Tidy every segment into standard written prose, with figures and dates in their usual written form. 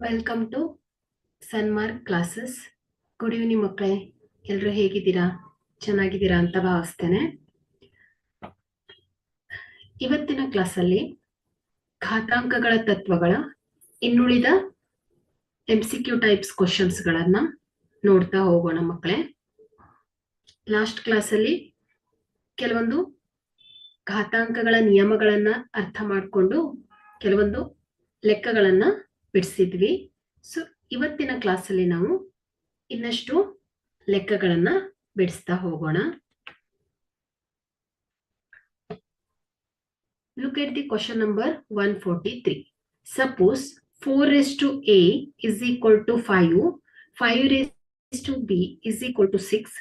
Welcome to Sanmark classes. Good evening ಮಕ್ಕಳೇ, ಎಲ್ಲರೂ ಹೇಗಿದ್ದೀರಾ? ಚೆನ್ನಾಗಿದ್ದೀರಾ ಅಂತ ಭಾವಿಸ್ತೇನೆ. ಇವತ್ತಿನ ಕ್ಲಾಸಲ್ಲಿ ಘಾತಾಂಕಗಳ ತತ್ವಗಳ ಇನ್ನುಳಿದ MCQ ಟೈಪ್ಸ್ ಕ್ವಶನ್ಸ್ಗಳನ್ನ ನೋಡ್ತಾ ಹೋಗೋಣ ಮಕ್ಕಳೇ. ಲಾಸ್ಟ್ ಕ್ಲಾಸಲ್ಲಿ ಕೆಲವೊಂದು ಘಾತಾಂಕಗಳ ನಿಯಮಗಳನ್ನ ಅರ್ಥ ಮಾಡಿಕೊಂಡು ಕೆಲವೊಂದು ಲೆಕ್ಕಗಳನ್ನ ಬಿಡಿಸಿದ್ವಿ. ಸೊ ಇವತ್ತಿನ ಕ್ಲಾಸಲ್ಲಿ ನಾವು ಇನ್ನಷ್ಟು ಲೆಕ್ಕಗಳನ್ನ ಬಿಡಿಸ್ತಾ ಹೋಗೋಣ. Look at the question number 143. Suppose 4 raised to a is equal to 5, 5 raised to b is equal to 6,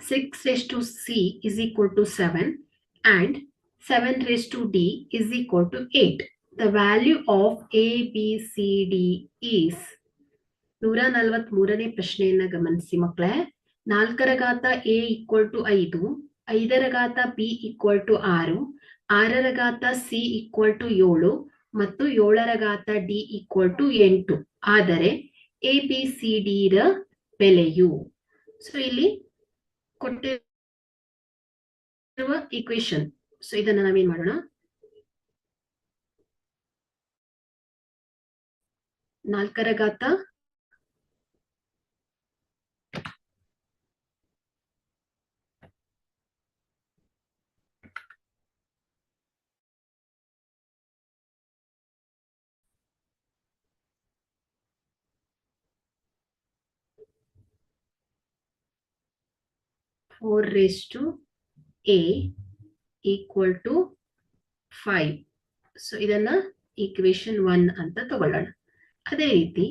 6 raised to c is equal to 7, and 7 raised to d is equal to 8. The value of a, b, c, d is 143ನೇ ಪ್ರಶ್ನೆಯನ್ನ ಗಮನಿಸಿ ಮಕ್ಕಳೇ. 4ರ ಘಾತ a equal to 5, 5ರ ಘಾತ b equal to 6, 6ರ ಘಾತ c equal to 7 ಮತ್ತು 7ರ ಘಾತ d equal to 8 ಆದರೆ A B C D ರ ಬೆಲೆಯು. ಸೊ ಇಲ್ಲಿ ಕೊಟ್ಟಿರುವ ಈಕ್ವೇಶನ್, ಸೊ ಇದನ್ನ ನಾವೇನ್ ಮಾಡೋಣ, 4ರ ಘಾತ 4 raised to a equal to 5. So ಇದನ್ನ ಈಕ್ವೇಶನ್ 1 ಅಂತ ತಗೊಳ್ಳೋಣ. ಅದೇ ರೀತಿ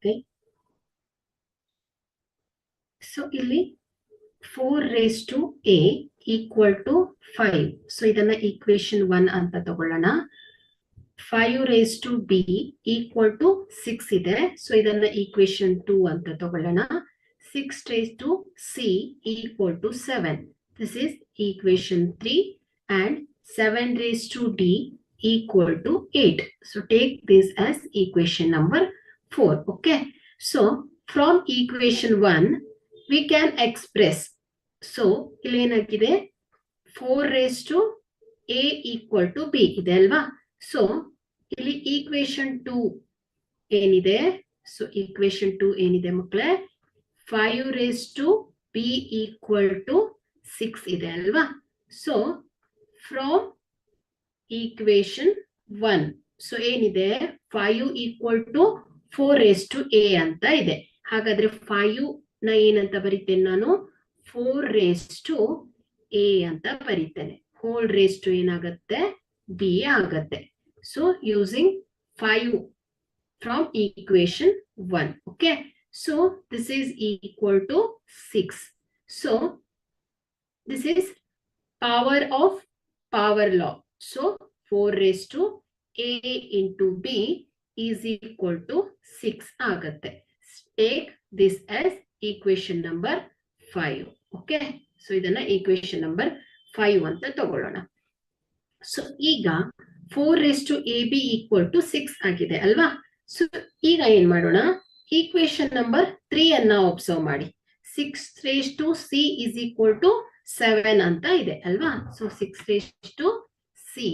Okay. So ಇಲ್ಲಿ 4 raised to a equal to 5. So ಇದನ್ನ equation 1 ಅಂತ ತಗೊಳ್ಳೋಣ. 5 raised to b equal to 6 ಇದೆ. So ಇದನ್ನ equation 2 ಅಂತ ತಗೊಳ್ಳೋಣ. 6 raised to c equal to 7. This is equation 3 and 7 raised to d equal to 8. So take this as equation number 4. Okay. So from equation 1 we can express. So ಇಲ್ಲಿ ಏನಾಗಿದೆ 4 raised to a equal to b ಇದೆ ಅಲ್ವಾ. So ಇಲ್ಲಿ equation 2 ಏನಿದೆ. So equation 2 ಏನಿದೆ ಮಕ್ಕಳೇ 5 raised to b equal to 6 ಇದೆ ಅಲ್ವಾ. ಸೊ from equation 1 ಸೊ ಏನಿದೆ 5 equal to 4 raised to a ಅಂತ ಇದೆ. ಹಾಗಾದ್ರೆ 5 ನ ಏನಂತ ಬರೀತೇನೆ ನಾನು 4 raised to a ಅಂತ ಬರೀತೇನೆ. ಹೋಲ್ raised to ಏನಾಗುತ್ತೆ b ಆಗುತ್ತೆ. So using 5 from equation 1. Okay. So this is equal to 6. So this is power of power law. So 4 raised to a into b is equal to 6 ಆಗುತ್ತೆ. Take this as equation number 5. Okay. So ಇದನ್ನ equation number 5 ಅಂತ ತಗೊಳ್ಳೋಣ. So ಈಗ 4 raised to ab equal to 6 ಆಗಿದೆ ಅಲ್ವಾ. So ಈಗ ಏನ್ ಮಾಡೋಣ equation number 3 ಅನ್ನ ಒಬ್ಸರ್ವ್ ಮಾಡಿ. 6 raised to c is equal to 7 ಅಂತ ಇದೆ ಅಲ್ವಾ. So 6 raised to c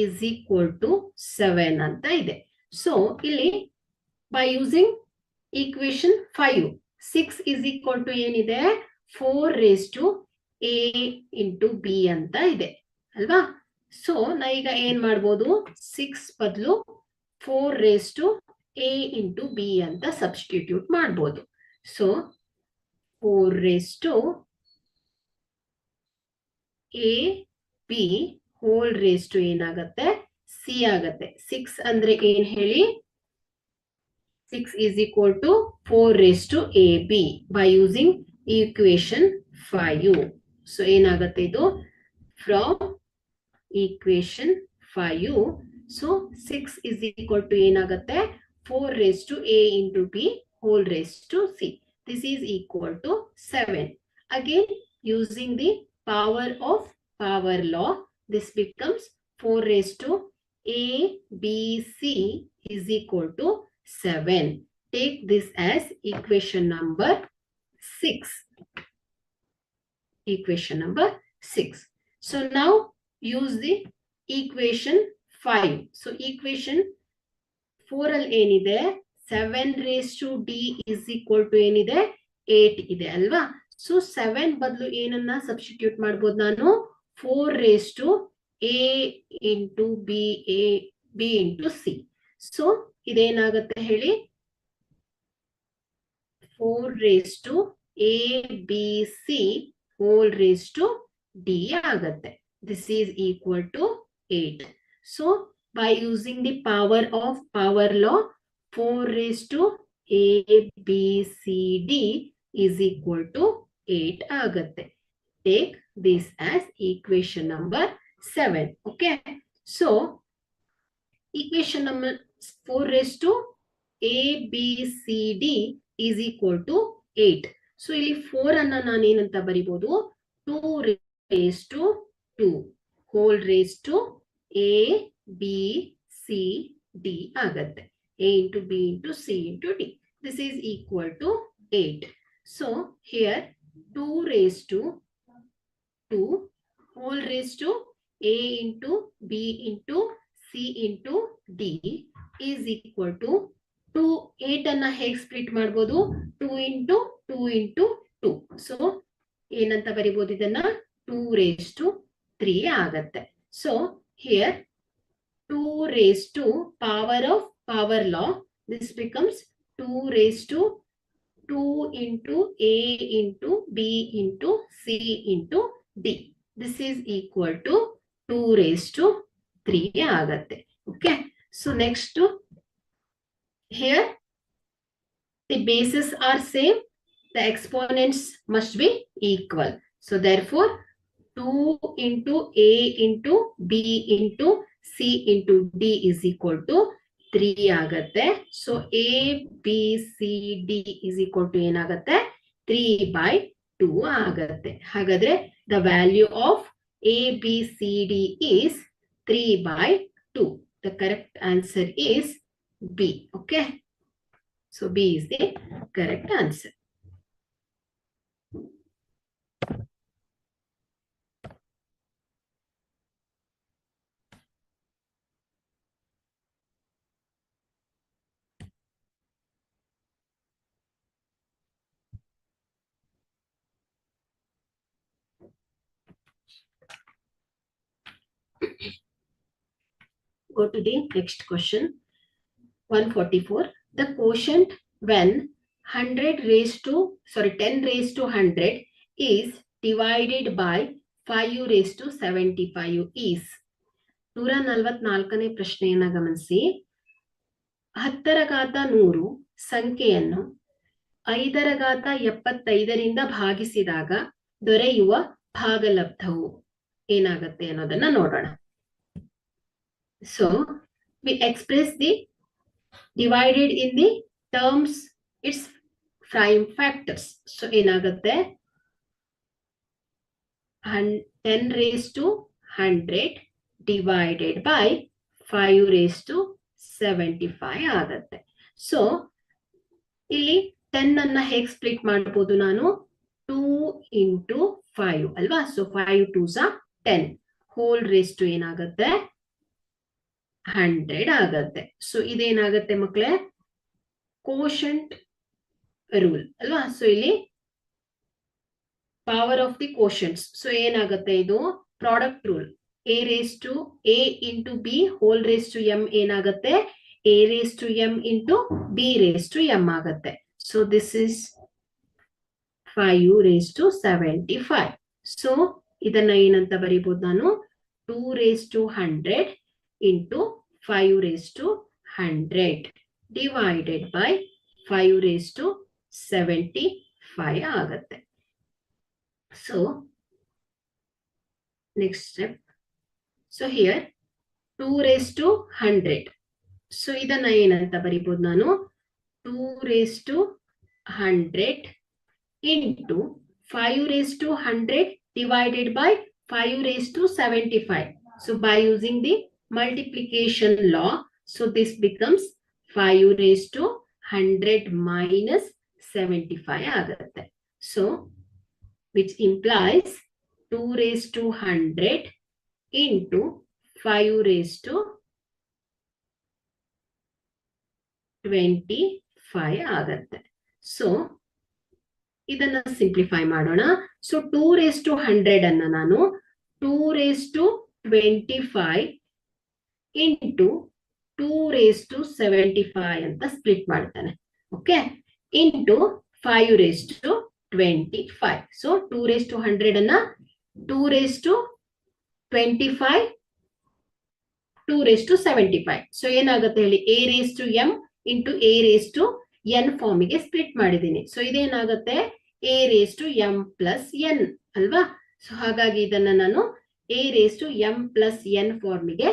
is equal to 7 ಅಂತ ಇದೆ. ಸೊ ಇಲ್ಲಿ by using equation 5 6 is equal to ಏನಿದೆ 4 raised to a into b ಅಂತ ಇದೆ ಅಲ್ವಾ. ಸೊ ನಾ ಈಗ ಏನ್ ಮಾಡ್ಬೋದು 6 ಬದಲು 4 raised to a into b ಅಂತ ಸಬ್ಸ್ಟಿಟ್ಯೂಟ್ ಮಾಡ್ಬೋದು. So 4 raised to a b whole raised to ಏನಾಗತ್ತೆ c ಆಗತ್ತೆ. 6 ಅಂದ್ರೆ ಏನ್ ಹೇಳಿ 6 is equal to 4 raised to ab by using equation 5. So ಏನಾಗತ್ತೆ ಇದು from equation 5. So 6 is equal to ಏನಾಗತ್ತೆ 4 raised to a into b whole raised to c. This is equal to 7. Again using the power of power law, this becomes 4 raised to a b c is equal to 7. Take this as equation number 6. Equation number 6. So now use the equation 5. So equation 4 ಅಲ್ಲಿ ಏನಿದೆ 7 raised to d is equal to ಏನಿದೆ 8 ಇದೆ ಅಲ್ವಾ. So 7 ಬದಲು ಏನನ್ನ substitute ಮಾಡ್ಬೋದು ನಾನು 4 raised to a into b into c. So ಇದೇನಾಗುತ್ತೆ ಹೇಳಿ 4 raised to a b c whole raised to d ಆಗತ್ತೆ. This is equal to 8. So by using the power of power law 4 raised to a b c d is equal to 8 ಆಗತ್ತೆ. Take this as equation number 7. Okay. So equation number 4 raised to a b c d is equal to 8. So ಇಲ್ಲಿ 4 ಅನ್ನ ನಾನು ಏನಂತ ಬರಿಬಹುದು 2 raised to 2 whole raised to a b c d ಆಗತ್ತೆ. a into b into c into d. This is equal to 8. So here 2 raised to 2 whole raised to a into b into c into d is equal to 2. 8 ಅನ್ನ ಹೇಗೆ split ಮಾಡ್ಬೋದು 2 into 2 into 2. So ಏನಂತ ಬರಿಬಹುದು ಇದನ್ನ 2 raised to 3 ಆಗತ್ತೆ. So here 2 raised to power of power law, this becomes 2 raised to 2 into a into b into c into d. This is equal to 2 raised to 3 ಆಗತ್ತೆ. Okay. So next here the bases are same, the exponents must be equal. So therefore, 2 into A into B into C into D is equal to 3 ಆಗತ್ತೆ. So A, B, C, D is equal to ಏನಾಗತ್ತೆ? 3/2 ಆಗತ್ತೆ. ಹಾಗಾದ್ರೆ the value of A, B, C, D is 3/2. The correct answer is B. Okay. So B is the correct answer. Go to the next question. 144. The quotient when 10 raised to 100 is divided by 5 raised to 75 is. 144ನೇ ಪ್ರಶ್ನೆಯನ್ನ ಗಮನಿಸಿ. 10⁻100 ಸಂಖ್ಯೆಯನ್ನು 5⁻75ರಿಂದ ಭಾಗಿಸಿದಾಗ ದೊರೆಯುವ ಭಾಗಲಬ್ಧವು ಏನಾಗುತ್ತೆ ಅನ್ನೋದನ್ನ ನೋಡೋಣ. So we express the divided in the terms its prime factors. So ಏನಾಗುತ್ತೆ 10 raised to 100 divided by 5 raised to 75 ಆಗತ್ತೆ. ಸೊ ಇಲ್ಲಿ 10 ಅನ್ನ ಹೇಗೆ ಸ್ಪ್ಲಿಟ್ ಮಾಡಬಹುದು ನಾನು? 2 into 5 ಅಲ್ವಾ? So 5 2s are 10 whole raised to ಏನಾಗುತ್ತೆ? 100 ಆಗತ್ತೆ. ಸೊ ಇದೇನಾಗತ್ತೆ ಮಕ್ಕಳೇ? ಕೋಶಂಟ್ ರೂಲ್ ಅಲ್ವಾ? ಸೊ ಇಲ್ಲಿ ಪವರ್ ಆಫ್ ದಿ ಕೋಶಂಟ್ಸ್. ಸೊ ಏನಾಗುತ್ತೆ ಇದು? Product rule. A raised to A into B whole raised to M ಏನಾಗುತ್ತೆ? A raised to M into B raised to M ಆಗತ್ತೆ. So this is 5 raised to 75. So ಇದನ್ನ ಏನಂತ ಬರೀಬಹುದು ನಾನು? 2 raised to 100 into 5 raised to 100 divided by 5 raised to 75 ಆಗತ್ತೆ. So next step. So here 2 raised to 100. So ಇದನ್ನ ಏನಂತ ಬರೀಬಹುದು ನಾನು? 2 raised to 100 into 5 raised to 100 divided by 5 raised to 75. So by using the multiplication law, so this becomes 5 raised to 100 minus 75 ಆಗತ್ತೆ. So which implies 2 raised to 100 into 5 raised to 25 ಆಗತ್ತೆ. So ಇದನ್ನ simplify ಮಾಡೋಣ. So 2 raised to 100 ಅನ್ನ ನಾನು 2 raised to 25 into 2 raised to 75 ಅಂತ split ಮಾಡ್ತಾನೆ. Okay, into 5 raised to 25. So 2 raised to 100 ಅನ್ನ 2 raised to 25 2 raised to 75. So ಏನಾಗುತ್ತೆ ಹೇಳಿ? A raised to M into A raised to N ಫಾರ್ಮಿಗೆ split ಮಾಡಿದ್ದೀನಿ. So ಇದೇನಾಗುತ್ತೆ? A raised to M plus N ಅಲ್ವಾ? So ಹಾಗಾಗಿ ಇದನ್ನ ನಾನು A raised to M plus N ಫಾರ್ಮಿಗೆ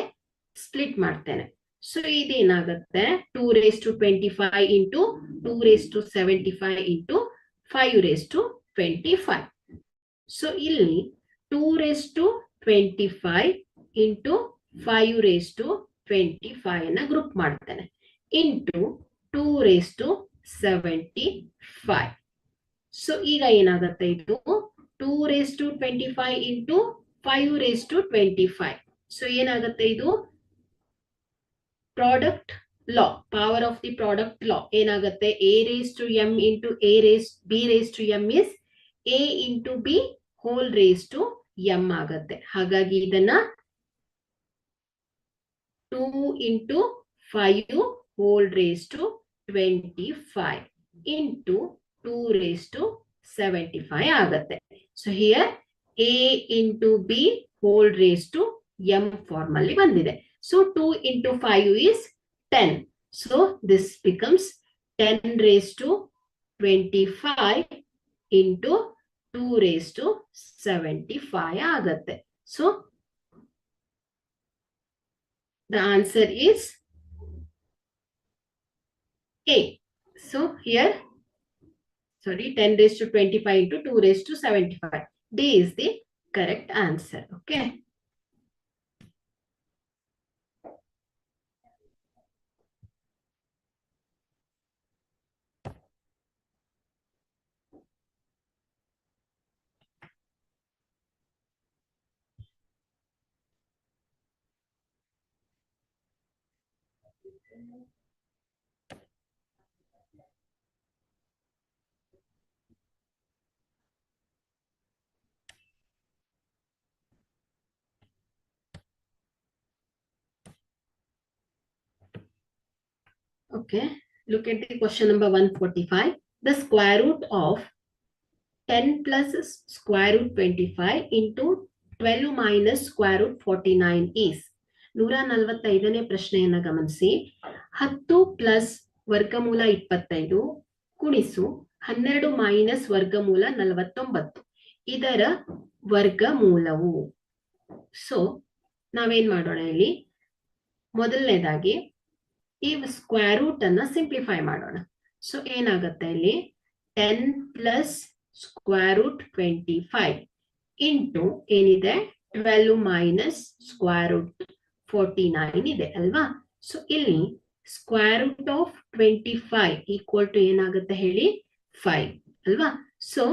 ಸ್ಪ್ಲಿಟ್ ಮಾಡ್ತೇನೆ. ಸೊ ಇದೇನಾಗುತ್ತೆ? 2 raised to 25 into 2 raised to 75 into 5 raised to 25. So ಇಲ್ಲಿ 2 raised to 25 into 5 raised to 25 ಅನ್ನ ಗ್ರೂಪ್ ಮಾಡ್ತೇನೆ ಇಂಟು 2 raised to 75. ಸೊ ಈಗ ಏನಾಗುತ್ತೆ? ಇದು 2 raised to 25 into 5 raised to 25. So ಏನಾಗುತ್ತೆ? ಇದು product law, power of the product law ಏನಾಗುತ್ತೆ? A raised to M into B raised to M is A into B whole raised to M ಆಗತ್ತೆ. ಹಾಗಾಗಿ ಇದನ್ನ 2 into 5 whole raised to 25 into 2 raised to 75 ಆಗತ್ತೆ. So here A into B whole raised to M form ಅಲ್ಲಿ ಬಂದಿದೆ. So 2 into 5 is 10. So this becomes 10 raised to 25 into 2 raised to 75 ಆಗತ್ತೆ. So the answer is A. So here, sorry, 10 raised to 25 into 2 raised to 75. D is the correct answer. Okay. Okay, look at the question number 145. The square root of 10 plus square root 25 into 12 minus square root 49 is. 145ನೇ ಪ್ರಶ್ನೆಯನ್ನ ಗಮನಿಸಿ. 10 plus ವರ್ಗಮೂಲ 25 ಕುಣಿಸು 12 minus ವರ್ಗಮೂಲ 49 ಇದರ ವರ್ಗಮೂಲವು. So ನಾವೇನ್ ಮಾಡೋಣ ಇಲ್ಲಿ, ಮೊದಲನೇದಾಗಿ ಈ ಸ್ಕ್ವೇರ್ ರೂಟ್ ಅನ್ನ ಸಿಂಪ್ಲಿಫೈ ಮಾಡೋಣ. ಸೊ ಏನಾಗುತ್ತೆ ಇಲ್ಲಿ, 10 ಪ್ಲಸ್ ಸ್ಕ್ವೇರ್ ರೂಟ್ 25 ಇಂಟು ಏನಿದೆ 12 ಮೈನಸ್ ಸ್ಕ್ವೇರ್ ರೂಟ್ 49 ಇದೆ ಅಲ್ವಾ. ಸೊ ಇಲ್ಲಿ square root of 25 equal to ಏನಾಗುತ್ತೆ ಹೇಳಿ, 5 ಅಲ್ವಾ. So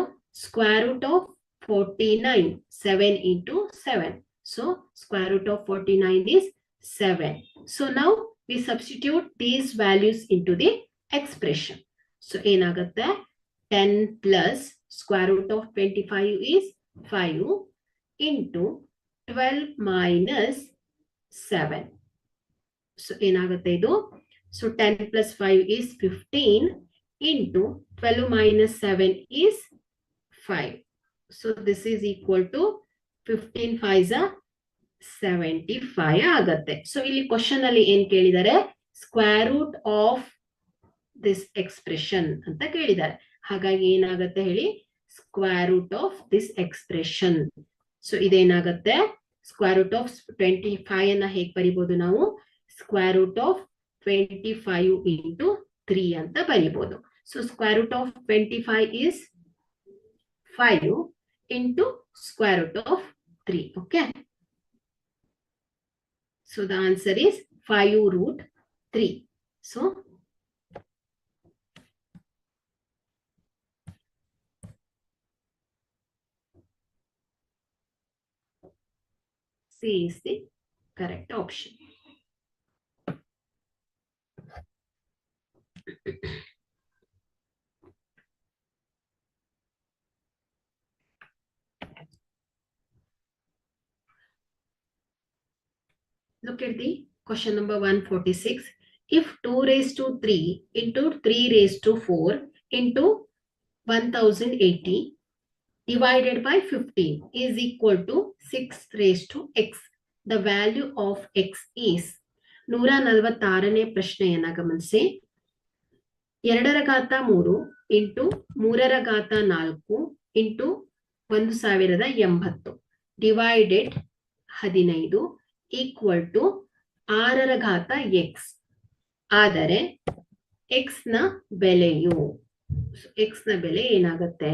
square root of 49 7 into 7. So square root of 49 is 7. So now we substitute these values into the expression. So ಏನಾಗುತ್ತೆ, 10 plus square root of 25 is 5 into 12 minus 7. So ಏನಾಗುತ್ತೆ ಇದು, so 10 plus 5 is 15 into 12 minus 7 is 5. So this is equal to 15 5s are 75 ಆಗತ್ತೆ. So ಇಲ್ಲಿ question ಅಲ್ಲಿ ಏನ್ ಕೇಳಿದ್ದಾರೆ, square root of this expression ಅಂತ ಕೇಳಿದ್ದಾರೆ. ಹಾಗಾಗಿ ಏನಾಗುತ್ತೆ ಹೇಳಿ, square root of this expression. So ಇದೇನಾಗತ್ತೆ, ಸ್ಕ್ವೇರ್ ರೂಟ್ ಆಫ್ 25 ಅನ್ನ ಹೇಗೆ ಬರಿಬಹುದು ನಾವು, ಸ್ಕ್ವೇರ್ ರೂಟ್ ಆಫ್ 25 into 3 ಅಂತ ಬರಿಬಹುದು. So square root of 25 is 5 into square root of 3. Okay. So the answer is 5 root 3. So C is the correct option. Look at the question number 146. If 2 raised to 3 into 3 raised to 4 into 1080 divided by 15 is equal to 6 raised to x. The value of x is. 146ನೇ ಪ್ರಶ್ನೆಯನ್ನ ಗಮನಿಸಿ. 2 ರ ಘಾತ 3 into 3 ರ ಘಾತ 4 into 1080 divided 15 equal to 6 ರ ಘಾತ x. ಆದರೆ x ನ ಬೆಲೆಯು, x ನ ಬೆಲೆ ಏನಾಗುತ್ತೆ,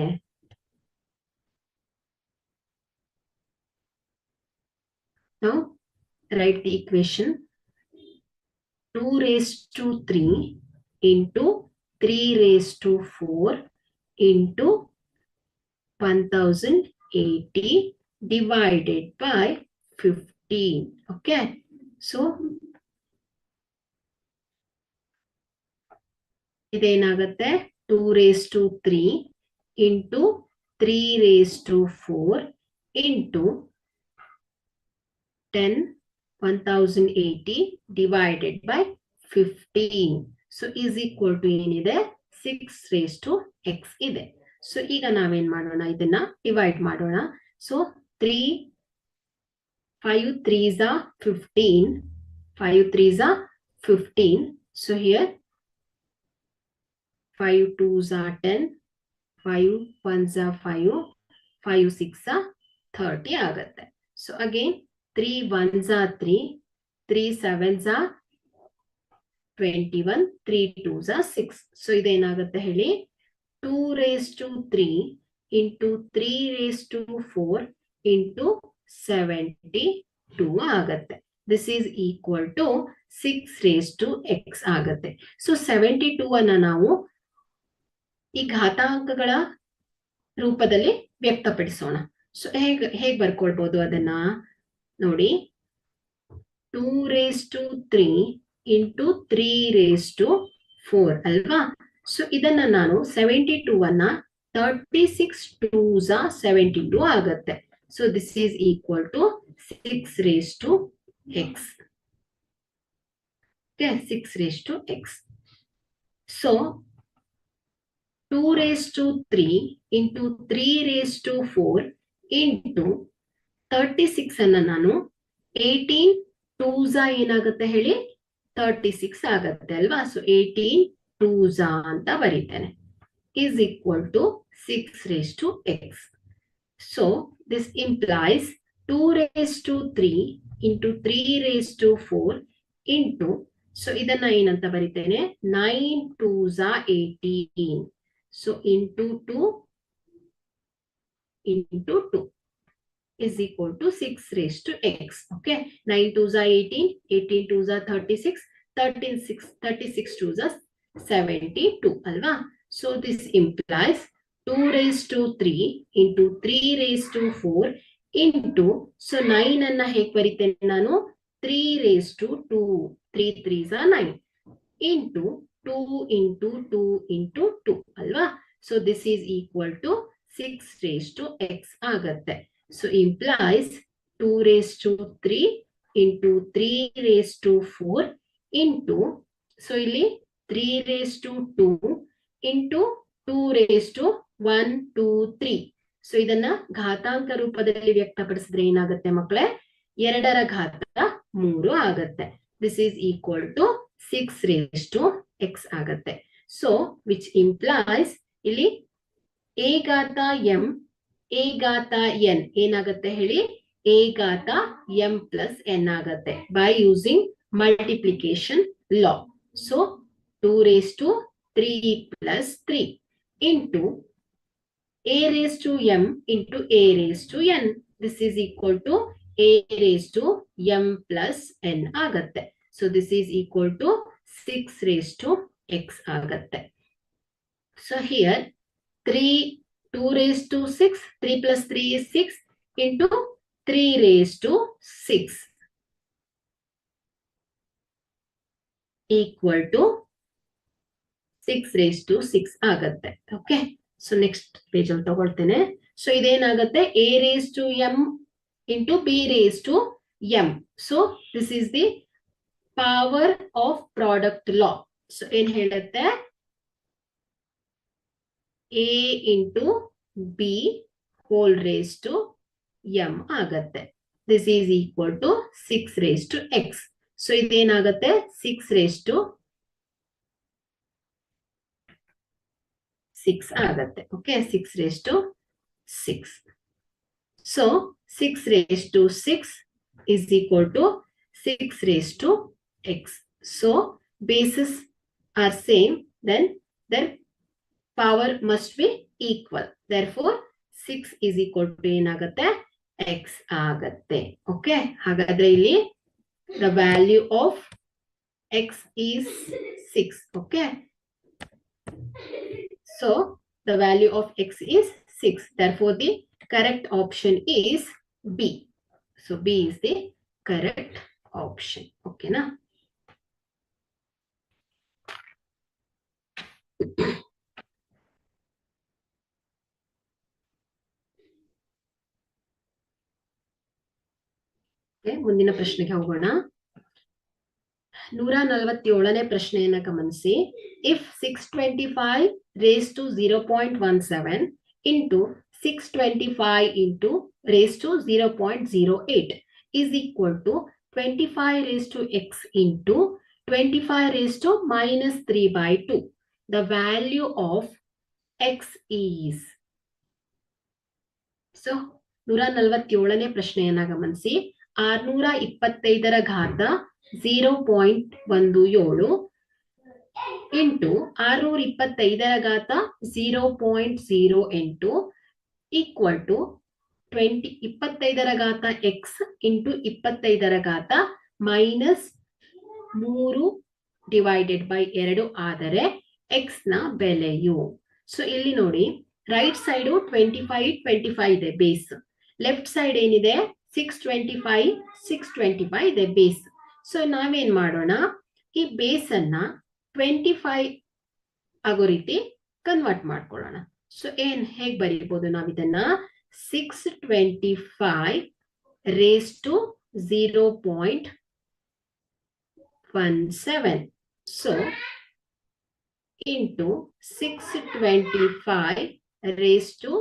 now write the equation. 2 raised to 3 into 3 raised to 4 into 1080 divided by 15. Okay, so ಇದೇನಾಗುತ್ತೆ, 2 raised to 3 into 3 raised to 4 into 1080 divided by 15. So is equal to ಏನಿದೆ, 6 raised to x ಇದೆ. So ಈಗ ನಾವೇನ್ ಮಾಡೋಣ, ಇದನ್ನ divide ಮಾಡೋಣ. So 5 3s are 15. 5 3s are 15. So here 5 2s are 10, 5 1s are 5, 5 6 are 30 ಆಗುತ್ತೆ. So again 3 1s are 3, 3 7s are 21, 3 2s are 6. So ಇದೇನಾಗುತ್ತೆ ಹೇಳಿ, 2 raised to 3 into 3 raised to 4 into 72 ಆಗುತ್ತೆ. This is equal to 6 raised to x ಆಗುತ್ತೆ. So 72 ಅನ್ನ ನಾವು ಈ ಘಾತಾಂಕಗಳ ರೂಪದಲ್ಲಿ ವ್ಯಕ್ತಪಡಿಸೋಣ. So ಹೇಗೆ ಬರ್ಕೊಳ್ಬಹುದು ಅದನ್ನ ನೋಡಿ, 2 raised to 3 into 3 raised to 4 ಅಲ್ವಾ. ಸೊ ಇದನ್ನ ನಾನು 72 ಅನ್ನ 36 2s are 72 ಆಗುತ್ತೆ. So this is equal to 6 raised to x. Okay, 6 raised to x. So 2 raised to 3 into 3 raised to 4 into 36 ಅನ್ನ ನಾನು 18 2s ಏನಾಗುತ್ತೆ ಹೇಳಿ, 36 ಆಗುತ್ತೆ ಅಲ್ವಾ. ಸೊ 18 2s ಅಂತ ಬರೀತೇನೆ, is equal to 6 raised to x. So this implies 2 raised to 3 into 3 raised to 4 into, so ಇದನ್ನ ಏನಂತ ಬರೀತೇನೆ, 9 2s are 18. So into 2 into 2 is equal to 6 raised to x. Okay, 9 2s are 18, 18 2s are 36, 36 2s are 72 alva. So this implies 2 raised to 3 into 3 raised to 4 into, so 9 anna hege baritene nanu, 3 raised to 2, 3 3s are 9 into 2 into 2 into 2 alva. So this is equal to 6 raised to x ಆಗುತ್ತೆ. So implies 2 raised to 3 into 3 raised to 4 into, so ಇಲ್ಲಿ 3 raised to 2 into 2 raised to 1 2 3. So ಇದನ್ನ ಘಾತಾಂಕ ರೂಪದಲ್ಲಿ ವ್ಯಕ್ತಪಡಿಸಿದ್ರೆ ಏನಾಗುತ್ತೆ ಮಕ್ಕಳೇ, 2ರ ಘಾತ 3 ಆಗುತ್ತೆ. This is equal to 6 raised to x ಆಗುತ್ತೆ. So which implies ಇಲ್ಲಿ a ಘಾತ m, a ಘಾತ n ಏನಾಗುತ್ತೆ ಹೇಳಿ, a ಘಾತ m plus n ಆಗುತ್ತೆ by using multiplication law. So 2 raised to 3 plus 3 into a raised to m into a raised to n. This is equal to a raised to m plus n ಆಗುತ್ತೆ. So this is equal to 6 raised to x ಆಗುತ್ತೆ. So here 2 raised to 6, 3 plus 3 is 6 into 3 raised to 6 equal to 6 raised to 6 ಆಗುತ್ತೆ. Okay, so next page ಅಲ್ಲಿ ತಗೊಳ್ತೇನೆ. So ಇದೇನಾಗುತ್ತೆ, a raised to m into b raised to m. So this is the power of product law. So ಏನ್ ಹೇಳುತ್ತೆ, a into b whole raised to m ಆಗುತ್ತೆ. This is equal to 6 raised to x. So ಇದೇನಾಗುತ್ತೆ, 6 raised to 6 ಆಗುತ್ತೆ. Okay, 6 raised to 6. So 6 raised to 6 is equal to 6 raised to x. So bases are same, then their power must be equal. Therefore 6 is equal to ಏನಾಗುತ್ತೆ, x ಆಗುತ್ತೆ. Okay, ಹಾಗಾದ್ರೆ ಇಲ್ಲಿ the value of x is 6. Okay, so the value of x is 6. Therefore the correct option is B. So B is the correct option. Okay na. ಮುಂದಿನ ಪ್ರಶ್ನೆಗೆ ಹೋಗೋಣ. 147ನೇ ಪ್ರಶ್ನೆಯನ್ನ ಗಮನಿಸಿ. If 625 raised to 0.17 into 625 into raised to 0.08 is equal to 25 raised to x into 25 raised to minus 3 by 2. the value of x is. So 147ನೇ ಪ್ರಶ್ನೆಯನ್ನ ಗಮನಿಸಿ. 625ರ ಘಾತ 0.17 into 625ರ ಘಾತ 0.08 ಈಕ್ವಲ್ ಟು 25ರ ಘಾತ ಎಕ್ಸ್ ಇಂಟು 25ರ ಘಾತ -3 ಡಿವೈಡೆಡ್ ಬೈ 2 ಆದರೆ X ನ ಬೆಲೆಯು. ಸೊ ಇಲ್ಲಿ ನೋಡಿ, ರೈಟ್ ಸೈಡ್ 25 ಇದೆ ಬೇಸ್, ಲೆಫ್ಟ್ ಸೈಡ್ ಏನಿದೆ 625 ಇದೆ ಬೇಸ್. ಸೊ ನಾವೇನ್ ಮಾಡೋಣ, ಈ ಬೇಸ್ ಅನ್ನ 25 ಆಗೋ ರೀತಿ ಕನ್ವರ್ಟ್ ಮಾಡ್ಕೊಳ್ಳೋಣ. ಸೊ ಹೇಗ್ ಬರೀಬಹುದು ನಾವಿದನ್ನ, 625 raised to 0.17. So into 625 raised to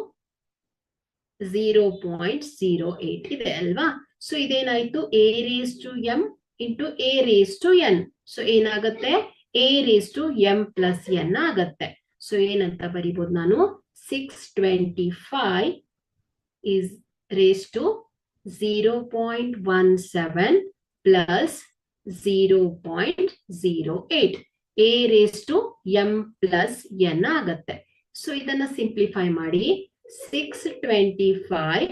0.08 ಇದೆ ಅಲ್ವಾ. ಸೊ ಇದೇನಾಯ್ತು, a raised to m into a raised to n. So ಏನಾಗುತ್ತೆ, a raised to m plus n ಆಗತ್ತೆ. ಸೊ ಏನಂತ ಬರೀಬಹುದು ನಾನು, 625 is raised to 0.17 plus 0.08. a raised to m plus n ಆಗತ್ತೆ. So ಇದನ್ನ ಸಿಂಪ್ಲಿಫೈ ಮಾಡಿ 625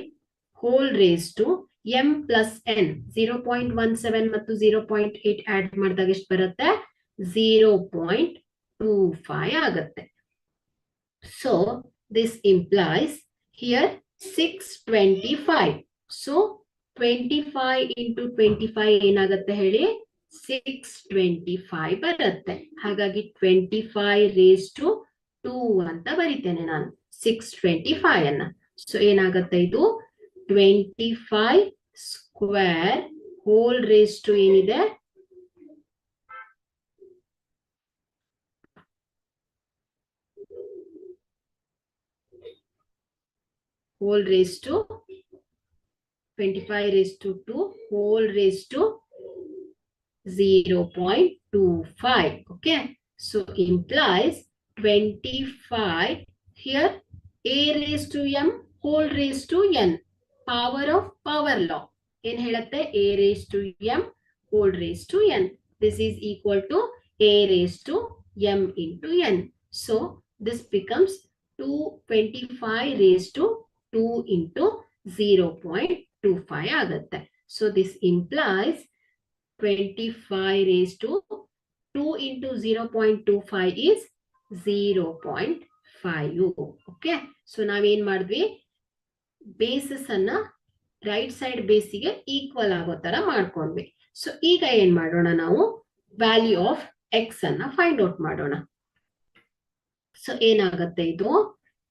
whole raised to m plus n, 0.17 ಮತ್ತು 0.8 add ಮಾಡಿದಾಗ ಎಷ್ಟು ಬರುತ್ತೆ, 0.25 ಆಗತ್ತೆ. So this implies here 625. So 25 into 25 ಏನಾಗುತ್ತೆ ಹೇಳಿ, 625 ಬರುತ್ತೆ. ಹಾಗಾಗಿ 25 raised to 2 ಅಂತ ಬರೀತೇನೆ ನಾನು 625 ಅನ್ನ. ಸೊ ಏನಾಗುತ್ತೆ ಇದು, 25 ಸ್ಕ್ವೇರ್ ಹೋಲ್ raised to ಏನಿದೆ, whole raised to 25 raised to 2 whole raised to 0.25. Okay, so implies 25 here a raised to m whole raised to n, power of power law ಏನ್ ಹೇಳುತ್ತೆ, a raised to m whole raised to n. This is equal to a raised to m into n. So this becomes 225 raised to 2 into 0.25 ಆಗುತ್ತೆ. So this implies 25 raised to 2 into 0.25 is 0.5. Okay, so ನಾವೇನ್ ಮಾಡಿದ್ವಿ, basis ಅನ್ನ right side ಬೇಸಿಗೆ equal ಆಗೋ ತರ ಮಾಡ್ಕೊಂಡ್ವಿ. So ಈಗ ಏನ್ ಮಾಡೋಣ, ನಾವು ವ್ಯಾಲ್ಯೂ ಆಫ್ ಎಕ್ಸ್ ಅನ್ನ ಫೈಂಡ್ ಔಟ್ ಮಾಡೋಣ. ಸೊ ಏನಾಗುತ್ತೆ ಇದು,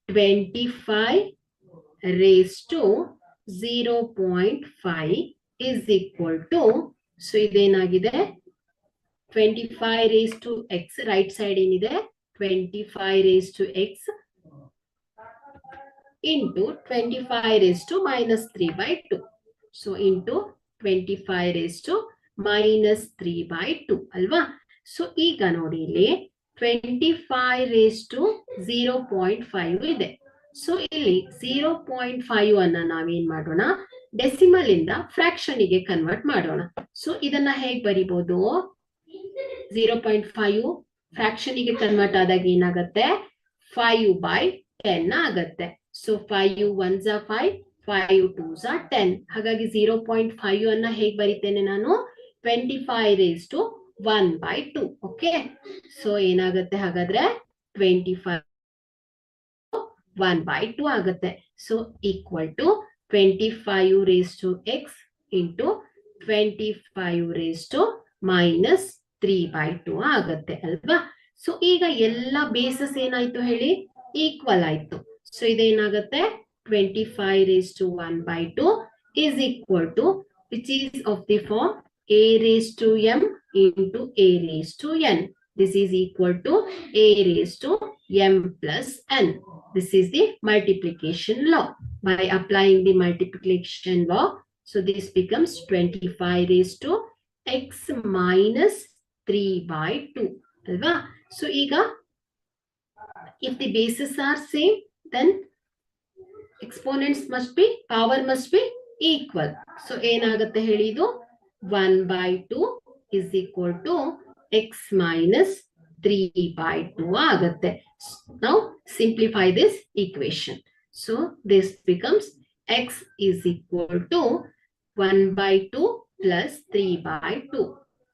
25 raised to 0.5 is equal to, so ಇದೇನಾಗಿದೆ 25 raised to x, right side ಏನಿದೆ 25 raised to x into 25 raised to -3/2. So into 25 raised to -3/2 ಅಲ್ವಾ. ಸೊ ಈಗ ನೋಡಿ ಇಲ್ಲಿ 25 raised to 0.5 ಇದೆ. ಸೊ ಇಲ್ಲಿ 0.5 ಅನ್ನ ನಾವೇನ್ ಮಾಡೋಣ, ಡೆಸಿಮಲ್ ಇಂದ ಫ್ರಾಕ್ಷನ್ ಗೆ ಕನ್ವರ್ಟ್ ಮಾಡೋಣ. ಸೊ ಇದನ್ನ ಹೇಗ್ ಬರಿಬಹುದು, 0.5 ಫ್ರಾಕ್ಷನ್ ಗೆ ಕನ್ವರ್ಟ್ ಆದಾಗ ಏನಾಗುತ್ತೆ, 5/10 ಆಗತ್ತೆ. So 5 1s are 5, 5 2s are 10. ಹಾಗಾಗಿ 0.5 ಅನ್ನ ಹೇಗ್ ಬರಿತೇನೆ ನಾನು, 25 raised to 1/2. ಓಕೆ, ಸೊ ಏನಾಗುತ್ತೆ ಹಾಗಾದ್ರೆ 25 1/2 ಆಗುತ್ತೆ. So equal to 25 raised to x into 25 raised to -3/2 ಆಗುತ್ತೆ ಅಲ್ವಾ. ಸೊ ಈಗ ಎಲ್ಲ ಬೇಸಸ್ ಏನಾಯ್ತು ಹೇಳಿ, ಈಕ್ವಲ್ ಆಯ್ತು. ಸೊ ಇದೇನಾಗುತ್ತೆ, 25 raised to 1/2 is equal to, which is of the form a raised to m into a raised to n. This is equal to a raised to m plus n. This is the multiplication law. By applying the multiplication law, so this becomes 25 raised to x minus 3/2 ಅಲ್ವಾ. So ಈಗ If the bases are same, then exponents must be, power must be equal. So ಏನಾಗುತ್ತೆ ಹೇಳಿ ಇದು 1/2 is equal to x minus 3/2 ಆಗುತ್ತೆ. Now simplify this equation. So this becomes x is equal to 1/2 plus 3/2.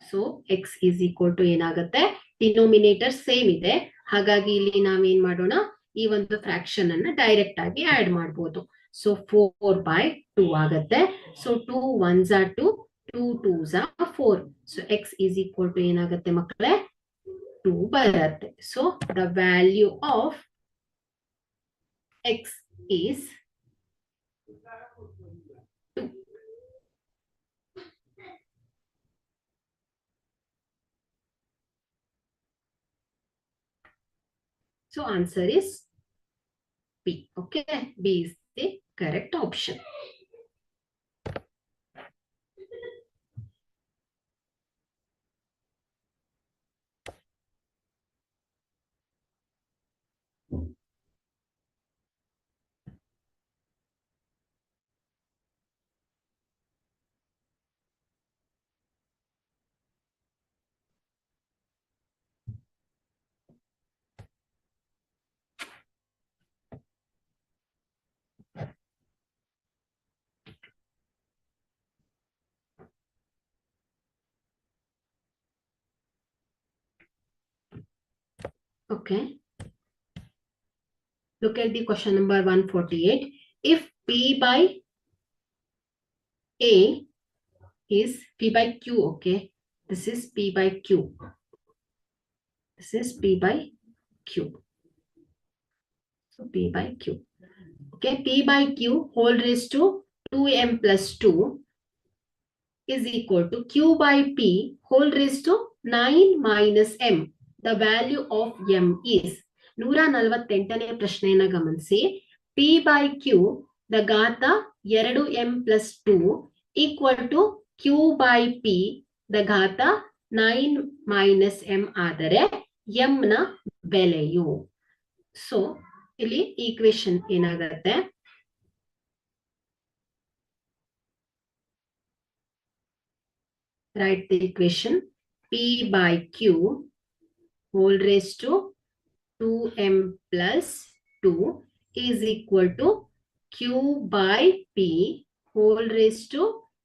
So x is equal to ಏನಾಗುತ್ತೆ, denominator same ಇದೆ, ಹಾಗಾಗಿ ಇಲ್ಲಿ ನಾವೇನ್ ಮಾಡೋಣ, ಈ ಒಂದು ಫ್ರಾಕ್ಷನ್ ಅನ್ನ ಡೈರೆಕ್ಟ್ ಆಗಿ ಆಡ್ ಮಾಡಬಹುದು. ಸೊ 4/2 ಆಗುತ್ತೆ. So 2 1s are 2, 2 2s are 4. So x is equal to ಏನಾಗುತ್ತೆ ಮಕ್ಕಳೇ, 2 ಬರುತ್ತೆ. So the value of x is 2. So answer is B. Okay, B is the correct option. Okay. Look at the question number 148. If P by A is P by Q, okay. This is P by Q. This is P by Q. So P by Q. Okay, P by Q whole raised to 2m plus 2 is equal to Q by P whole raised to 9 minus m. The value of m is 148ನೇ ಪ್ರಶ್ನೆಯನ್ನ ಗಮನಿಸಿ. P by Q the ಘಾತ 2m plus 2 equal to Q by P the ಘಾತ 9 minus m ಆದರೆ m ನ ಬೆಲೆಯು. So ಇಲ್ಲಿ equation ಏನಾಗುತ್ತೆ, write the equation P by Q whole raised to 2m plus 2 is equal to Q by P whole raised to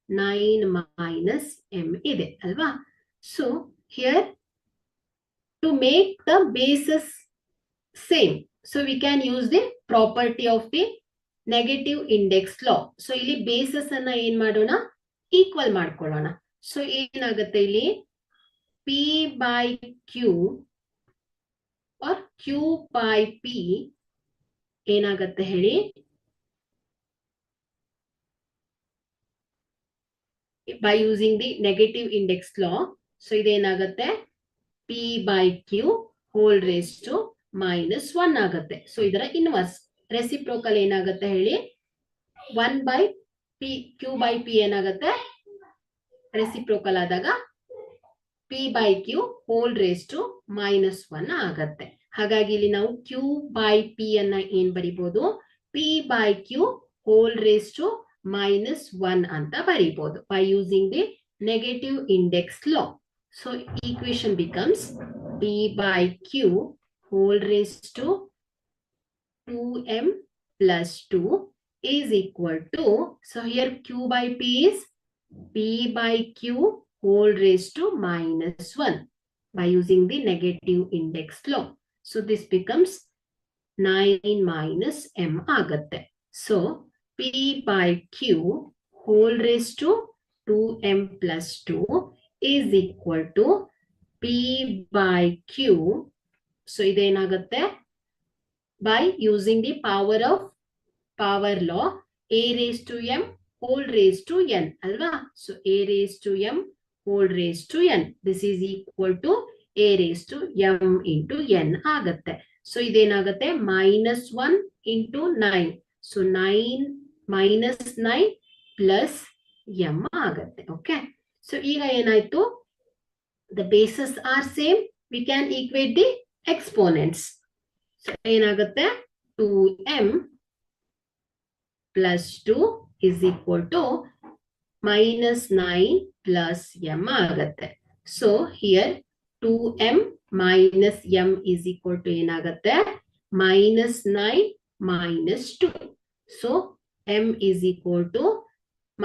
9 minus m ಇದೆ ಅಲ್ವಾ. So here to make the bases same, so we can use the property of the negative index law. So ಇಲ್ಲಿ bases ಅನ್ನ ಏನ್ ಮಾಡೋಣ, equal ಮಾಡ್ಕೊಳ್ಳೋಣ. So ಏನಾಗುತ್ತೆ ಇಲ್ಲಿ P by Q or Q by P ಏನಾಗುತ್ತೆ ಹೇಳಿ, by using the negative index law. So ಇದೇನಾಗುತ್ತೆ P by Q whole raised to minus 1 ಆಗುತ್ತೆ. ಸೊ ಇದರ ಇನ್ವರ್ಸ್ ರೆಸಿಪ್ರೋಕಲ್ ಏನಾಗುತ್ತೆ ಹೇಳಿ, 1 by P Q by P ಏನಾಗುತ್ತೆ, ರೆಸಿಪ್ರೋಕಲ್ ಆದಾಗ P by Q whole raised to minus 1 ಆಗುತ್ತೆ. ಹಾಗಾಗಿ ಇಲ್ಲಿ ನಾವು Q by P ಅನ್ನ ಏನ್ ಬರಿಬಹುದು, P by Q whole raised to minus 1 ಅಂತ ಬರಿಬಹುದು by using the negative index law. So equation becomes P by Q whole raised to 2m plus 2 is equal to, so here Q by P is P by Q whole raised to minus 1 by using the negative index law. So this becomes 9 minus m ಆಗುತ್ತೆ. So P by Q whole raised to 2m plus 2 is equal to P by Q. So ಇದೇನಾಗುತ್ತೆ, by using the power law, a raised to m whole raised to n alva. So a raised to m whole raised to n, this is equal to a raised to m into n ಆಗುತ್ತೆ. So ಇದೇನಾಗುತ್ತೆ minus 1 into 9. So 9 minus 9 plus m ಆಗುತ್ತೆ. Okay. So ಈಗ ಏನಾಯ್ತು, the bases are same, we can equate the exponents. So ಏನಾಗುತ್ತೆ 2m plus 2 is equal to minus 9 plus m ಆಗುತ್ತೆ. So here 2m minus m is equal to ಏನಾಗುತ್ತೆ minus 9 minus 2. So m is equal to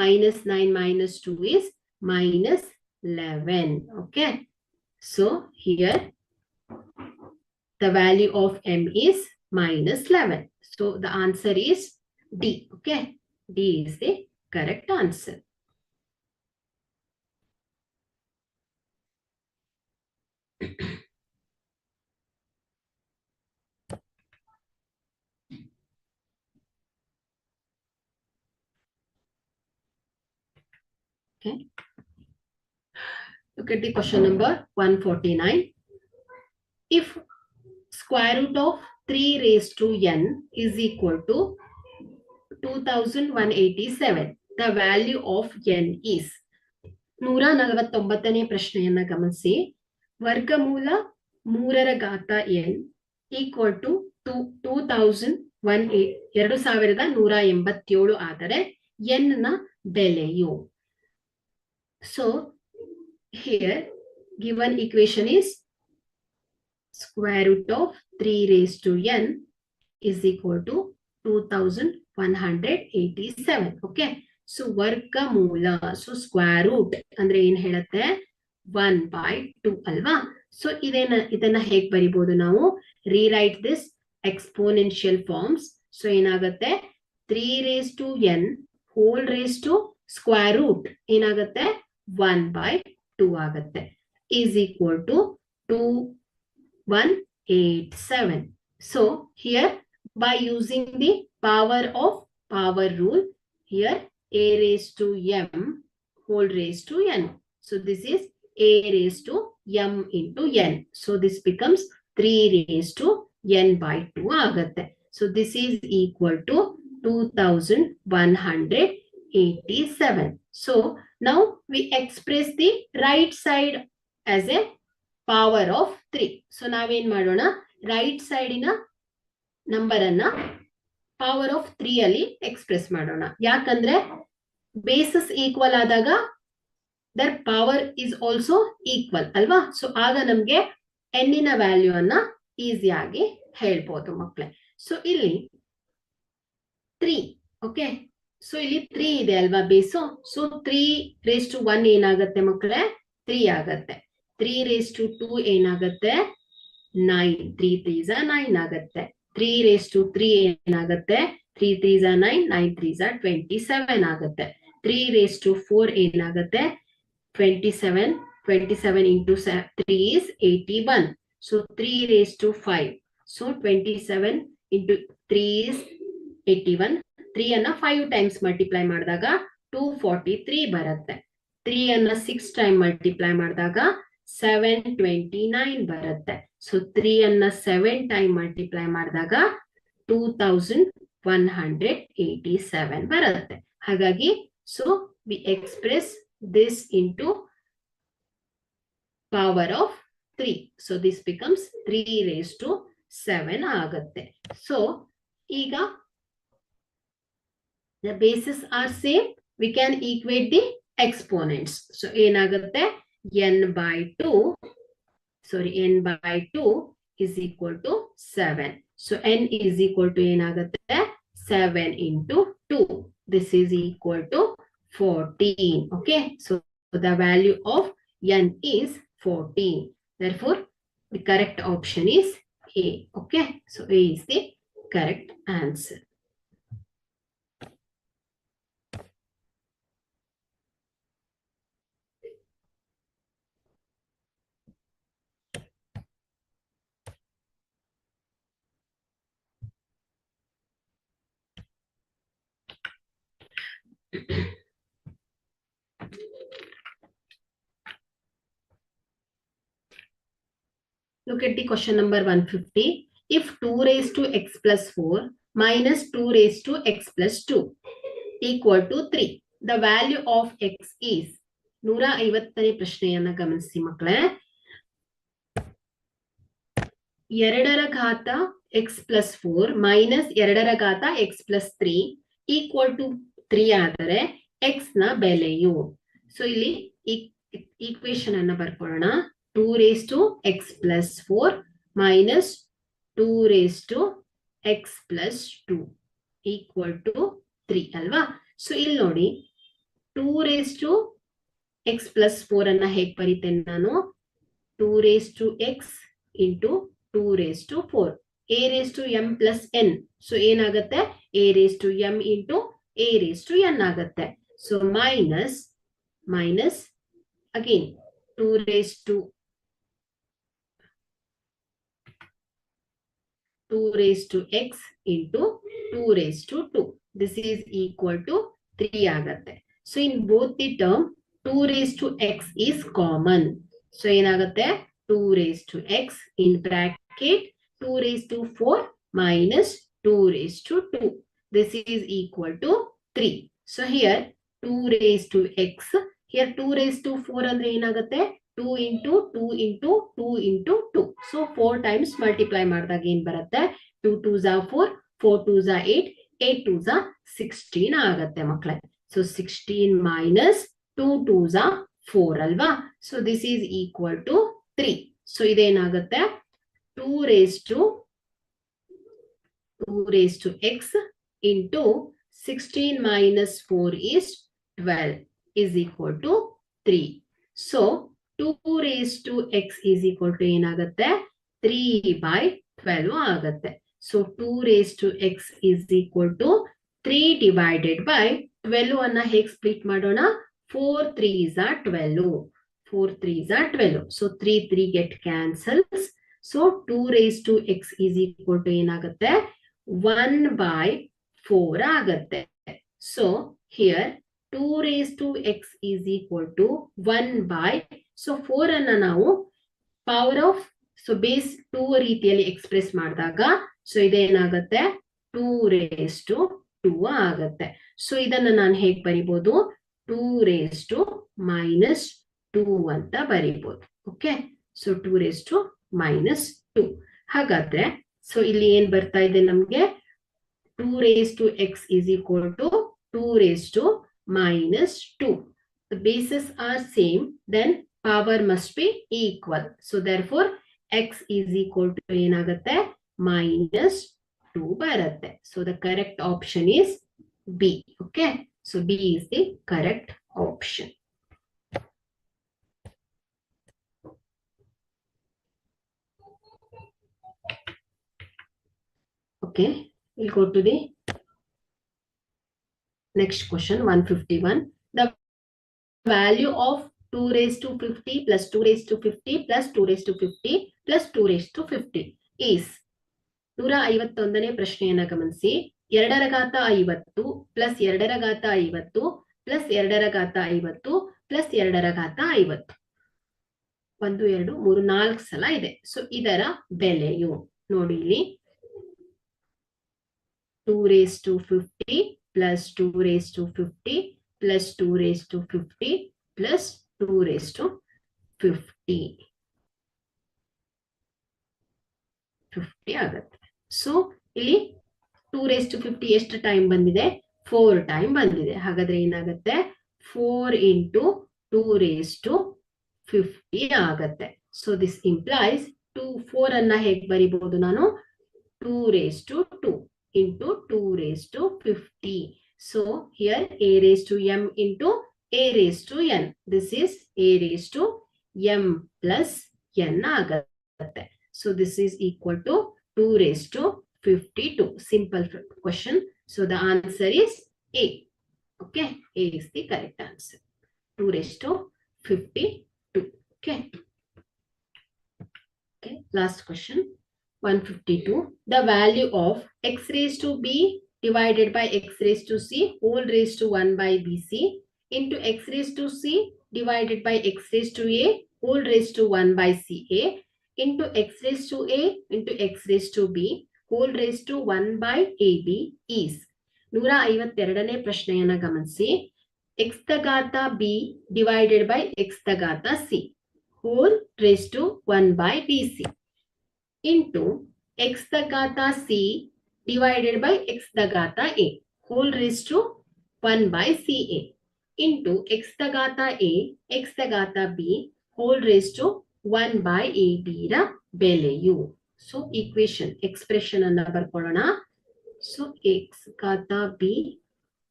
minus 9 minus 2 is minus 11. Okay. So here the value of m is minus 11. So the answer is D. Okay. D is the correct answer. Okay. Look at the question number 149. If square root of 3 raised to n is equal to 2187, the value of n is 149ನೇ ಪ್ರಶ್ನೆಯನ್ನ ಗಮನಿಸಿ. ವರ್ಗಮೂಲ 3ರ ಘಾತ n equal to 2187 ಆದರೆ n ನ ಬೆಲೆಯು. So here given equation is square root of 3 raised to n is equal to 2187. Okay. So ವರ್ಗಮೂಲ, so square root ಅಂದ್ರೆ ಏನ್ ಹೇಳುತ್ತೆ 1/2 ಅಲ್ವಾ. ಸೊ ಇದನ್ನ ಹೇಗ್ ಬರಿಬಹುದು ನಾವು, rewrite this exponential forms. So ಏನಾಗುತ್ತೆ 3 raised to n whole raised to square root ಏನಾಗುತ್ತೆ 1/2 ಆಗುತ್ತೆ is equal to 2187. So here by using the power of power rule, here a raised to m whole raised to n. So this is a raised to m into n. So this becomes 3 raised to n by 2 ಆಗುತ್ತೆ. So this is equal to 2187. So now we express the right side as a power of 3. So ನಾವೇನ್ ಮಾಡೋಣ, right side in number ಅನ್ನ power of 3 ಅಲ್ಲಿ express ಮಾಡೋಣ. ಯಾಕಂದ್ರೆ bases equal ಆದಾಗ their power is also equal ಅಲ್ವಾ. So ಆಗ ನಮ್ಗೆ n ನ ವ್ಯಾಲ್ಯೂ ಅನ್ನ ಈಸಿಯಾಗಿ ಹೇಳ್ಬೋದು ಮಕ್ಕಳೇ. ಸೊ ಇಲ್ಲಿ 3. ಓಕೆ. ಸೊ ಇಲ್ಲಿ 3 ಇದೆ ಅಲ್ವಾ ಬೇಸು. ಸೊ 3 raised to 1 ಏನಾಗುತ್ತೆ ಮಕ್ಕಳೇ 3 ಆಗತ್ತೆ. 3 raised to 2 ಏನಾಗುತ್ತೆ 9. 3 3s 9 ಆಗುತ್ತೆ. 3 raised to 3 ಏನಾಗುತ್ತೆ 3 3s 9, 9 3s 27 ಆಗುತ್ತೆ. 3 raised to 4 ಏನಾಗುತ್ತೆ 27. 27 into 3 is 81. So 3 raised to 5. So 27 into 3 is 81. 3 ಅನ್ನ 5 times multiply ಮಾಡಿದಾಗ 243 ಬರುತ್ತೆ. 3 ಅನ್ನ 6 time multiply ಮಾಡಿದಾಗ 729 ಬರುತ್ತೆ. ಸೊ 3 ಅನ್ನ 7 time multiply ಮಾಡಿದಾಗ 2187 ಬರುತ್ತೆ. ಹಾಗಾಗಿ so we express this into power of 3. So this becomes 3 raised to 7 ಆಗುತ್ತೆ. So ಈಗ the bases are same, we can equate the exponents. So ಏನಾಗುತ್ತೆ n by 2 is equal to 7. So n is equal to ಏನಾಗುತ್ತೆ 7 into 2. This is equal to 14. Okay. So the value of n is 14. Therefore, the correct option is A. Okay. So A is the correct answer. Look at the question number 150. If 2 raised to x plus 4 minus 2 raised to x plus 2 equal to 3, the value of x is 150ನೇ ಪ್ರಶ್ನೆಯನ್ನ ಗಮನಿಸಿ ಮಕ್ಕಳೇ. ಎರಡರ ಘಾತ X plus 4 minus ಎರಡರ ಘಾತ X plus 3 equal to 3 ಆದರೆ X ನ ಬೆಲೆಯು. ಸೊ ಇಲ್ಲಿ ಈಕ್ವೇಶನ್ ಅನ್ನ ಬರ್ಕೊಳ್ಳೋಣ. 2 raised to x plus 4 minus 2 raised to x plus 2 equal to 3 ಅಲ್ವಾ. ಸೊ ಇಲ್ಲಿ ನೋಡಿ 2 raised to x plus 4 ಅನ್ನ ಹೇಗೆ ಬರೀತೇನೆ ನಾನು? 2 raised to x into 2 raised to 4 a raised to m plus n. So ಏನಾಗುತ್ತೆ? a raised to m into a raised to n ಆಗುತ್ತೆ. So minus again 2 raised to 2 raised to x into 2 raised to 2. This is equal to 3 ಆಗುತ್ತೆ. So in both the term 2 raised to x is common. So ಏನಾಗುತ್ತೆ? 2 raised to x in bracket 2 raised to 4 minus 2 raised to 2. This is equal to 3. So here 2 raised to x, here 2 raised to 4 ಅಂದ್ರೆ ಏನಾಗುತ್ತೆ? 2 into 2 into 2 into 2. So 4 times multiply ಮಾಡಿದಾಗ ಏನ್ ಬರುತ್ತೆ? 2 2s are 4, 4 2s are 8, 8 2s are 16 ಆಗುತ್ತೆ ಮಕ್ಕಳೇ. So 16 minus 2 2s are 4 ಅಲ್ವಾ. So this is equal to 3. So ಇದೇನಾಗುತ್ತೆ? 2 raised to x into 16 minus 4 is 12 is equal to 3. So 2 raised to x is equal to ಏನಾಗುತ್ತೆ? 3 by 12 ಆಗುತ್ತೆ. So 2 raised to x is equal to 3 divided by 12 ಅನ್ನ ಹೇಗೆ split ಮಾಡೋಣ? 4 3s are 12. 4 3s are 12. So 3 3 get cancels. So 2 raised to x is equal to ಏನಾಗುತ್ತೆ? 1 by 4 ಆಗುತ್ತೆ. So here 2 raised to x is equal to 1 by, so 4 ಅನ್ನ ನಾವು power of, so base 2 ರೀತಿಯಲ್ಲಿ express ಮಾಡಿದಾಗ so ಇದೇನಾಗುತ್ತೆ? 2 raised to 2 ಆಗುತ್ತೆ. So ಇದನ್ನ ನಾನು ಹೇಗೆ ಬರಿಬಹುದು? 2 raised to minus 2 ಅಂತ ಬರಿಬಹುದು. Okay, so 2 raised to minus 2. ಹಾಗಾದ್ರೆ ಸೊ ಇಲ್ಲಿ ಏನ್ ಬರ್ತಾ ಇದೆ ನಮ್ಗೆ? 2 raised to x is equal to 2 raised to minus 2. The bases are same, then power must be equal. So therefore x is equal to ಏನಾಗುತ್ತೆ? minus 2 ಬರುತ್ತೆ. So the correct option is B. Okay, so B is the correct option. Okay, we'll go to the next question, 151. The value of 2 raised to 50 plus 2 raised to 50 plus 2 raised to 50 plus 2 raised to 50 is 151ನೇ ಪ್ರಶ್ನೆಯನ್ನ ಗಮನಿಸಿ. 2 ರ ಘಾತ 50 plus 2 ರ ಘಾತ 50 plus 2 ರ ಘಾತ 50 plus 2 ರ ಘಾತ 50 1 2 3 4 ಸಲ ಇದೆ. ಸೊ ಇದರ ಬೆಲೆಯು ನೋಡಿ ಇಲ್ಲಿ 2 raised to 50 plus 2 raised to 50 plus 2 raised to 50 plus 2 raised to 50 ಆಗುತ್ತೆ. ಸೊ ಇಲ್ಲಿ 2 raised to 50 ಎಷ್ಟು ಟೈಮ್ ಬಂದಿದೆ? 4 ಟೈಮ್ ಬಂದಿದೆ. ಹಾಗಾದ್ರೆ ಏನಾಗುತ್ತೆ? 4 into 2 raised to 50 ಆಗುತ್ತೆ. ಸೊ ದಿಸ್ ಇಂಪ್ಲೈಸ್ 4 ಅನ್ನ ಹೇಗೆ ಬರಿಬಹುದು ನಾನು? 2 raised to 2 into 2 raised to 50. So here a raised to m into a raised to n. This is a raised to m plus n ಆಗುತ್ತೆ. So this is equal to 2 raised to 52. Simple question. So the answer is A. Okay, A is the correct answer. 2 raised to 52. Okay. Okay, last question. 152. The value of x raised to b divided by x raised to c whole raised to 1 by bc into x raised to c divided by x raised to a whole raised to 1 by ca into x raised to a into x raised to b whole raised to 1 by ab is 152ನೇ ಪ್ರಶ್ನೆಯನ್ನ ಗಮನಿಸಿ. x the ಘಾತ b divided by x the ಘಾತ c whole raised to 1 by bc. into x the ghata c divided by x the ghata a whole raised to 1 by ca into x the ghata a x the ghata b whole raised to 1 by ab ರ ಬೆಲೆಯು. So equation expression ಅನ್ನ ಬರ್ಕೊಳ್ಳೋಣ. So x ಘಾತ b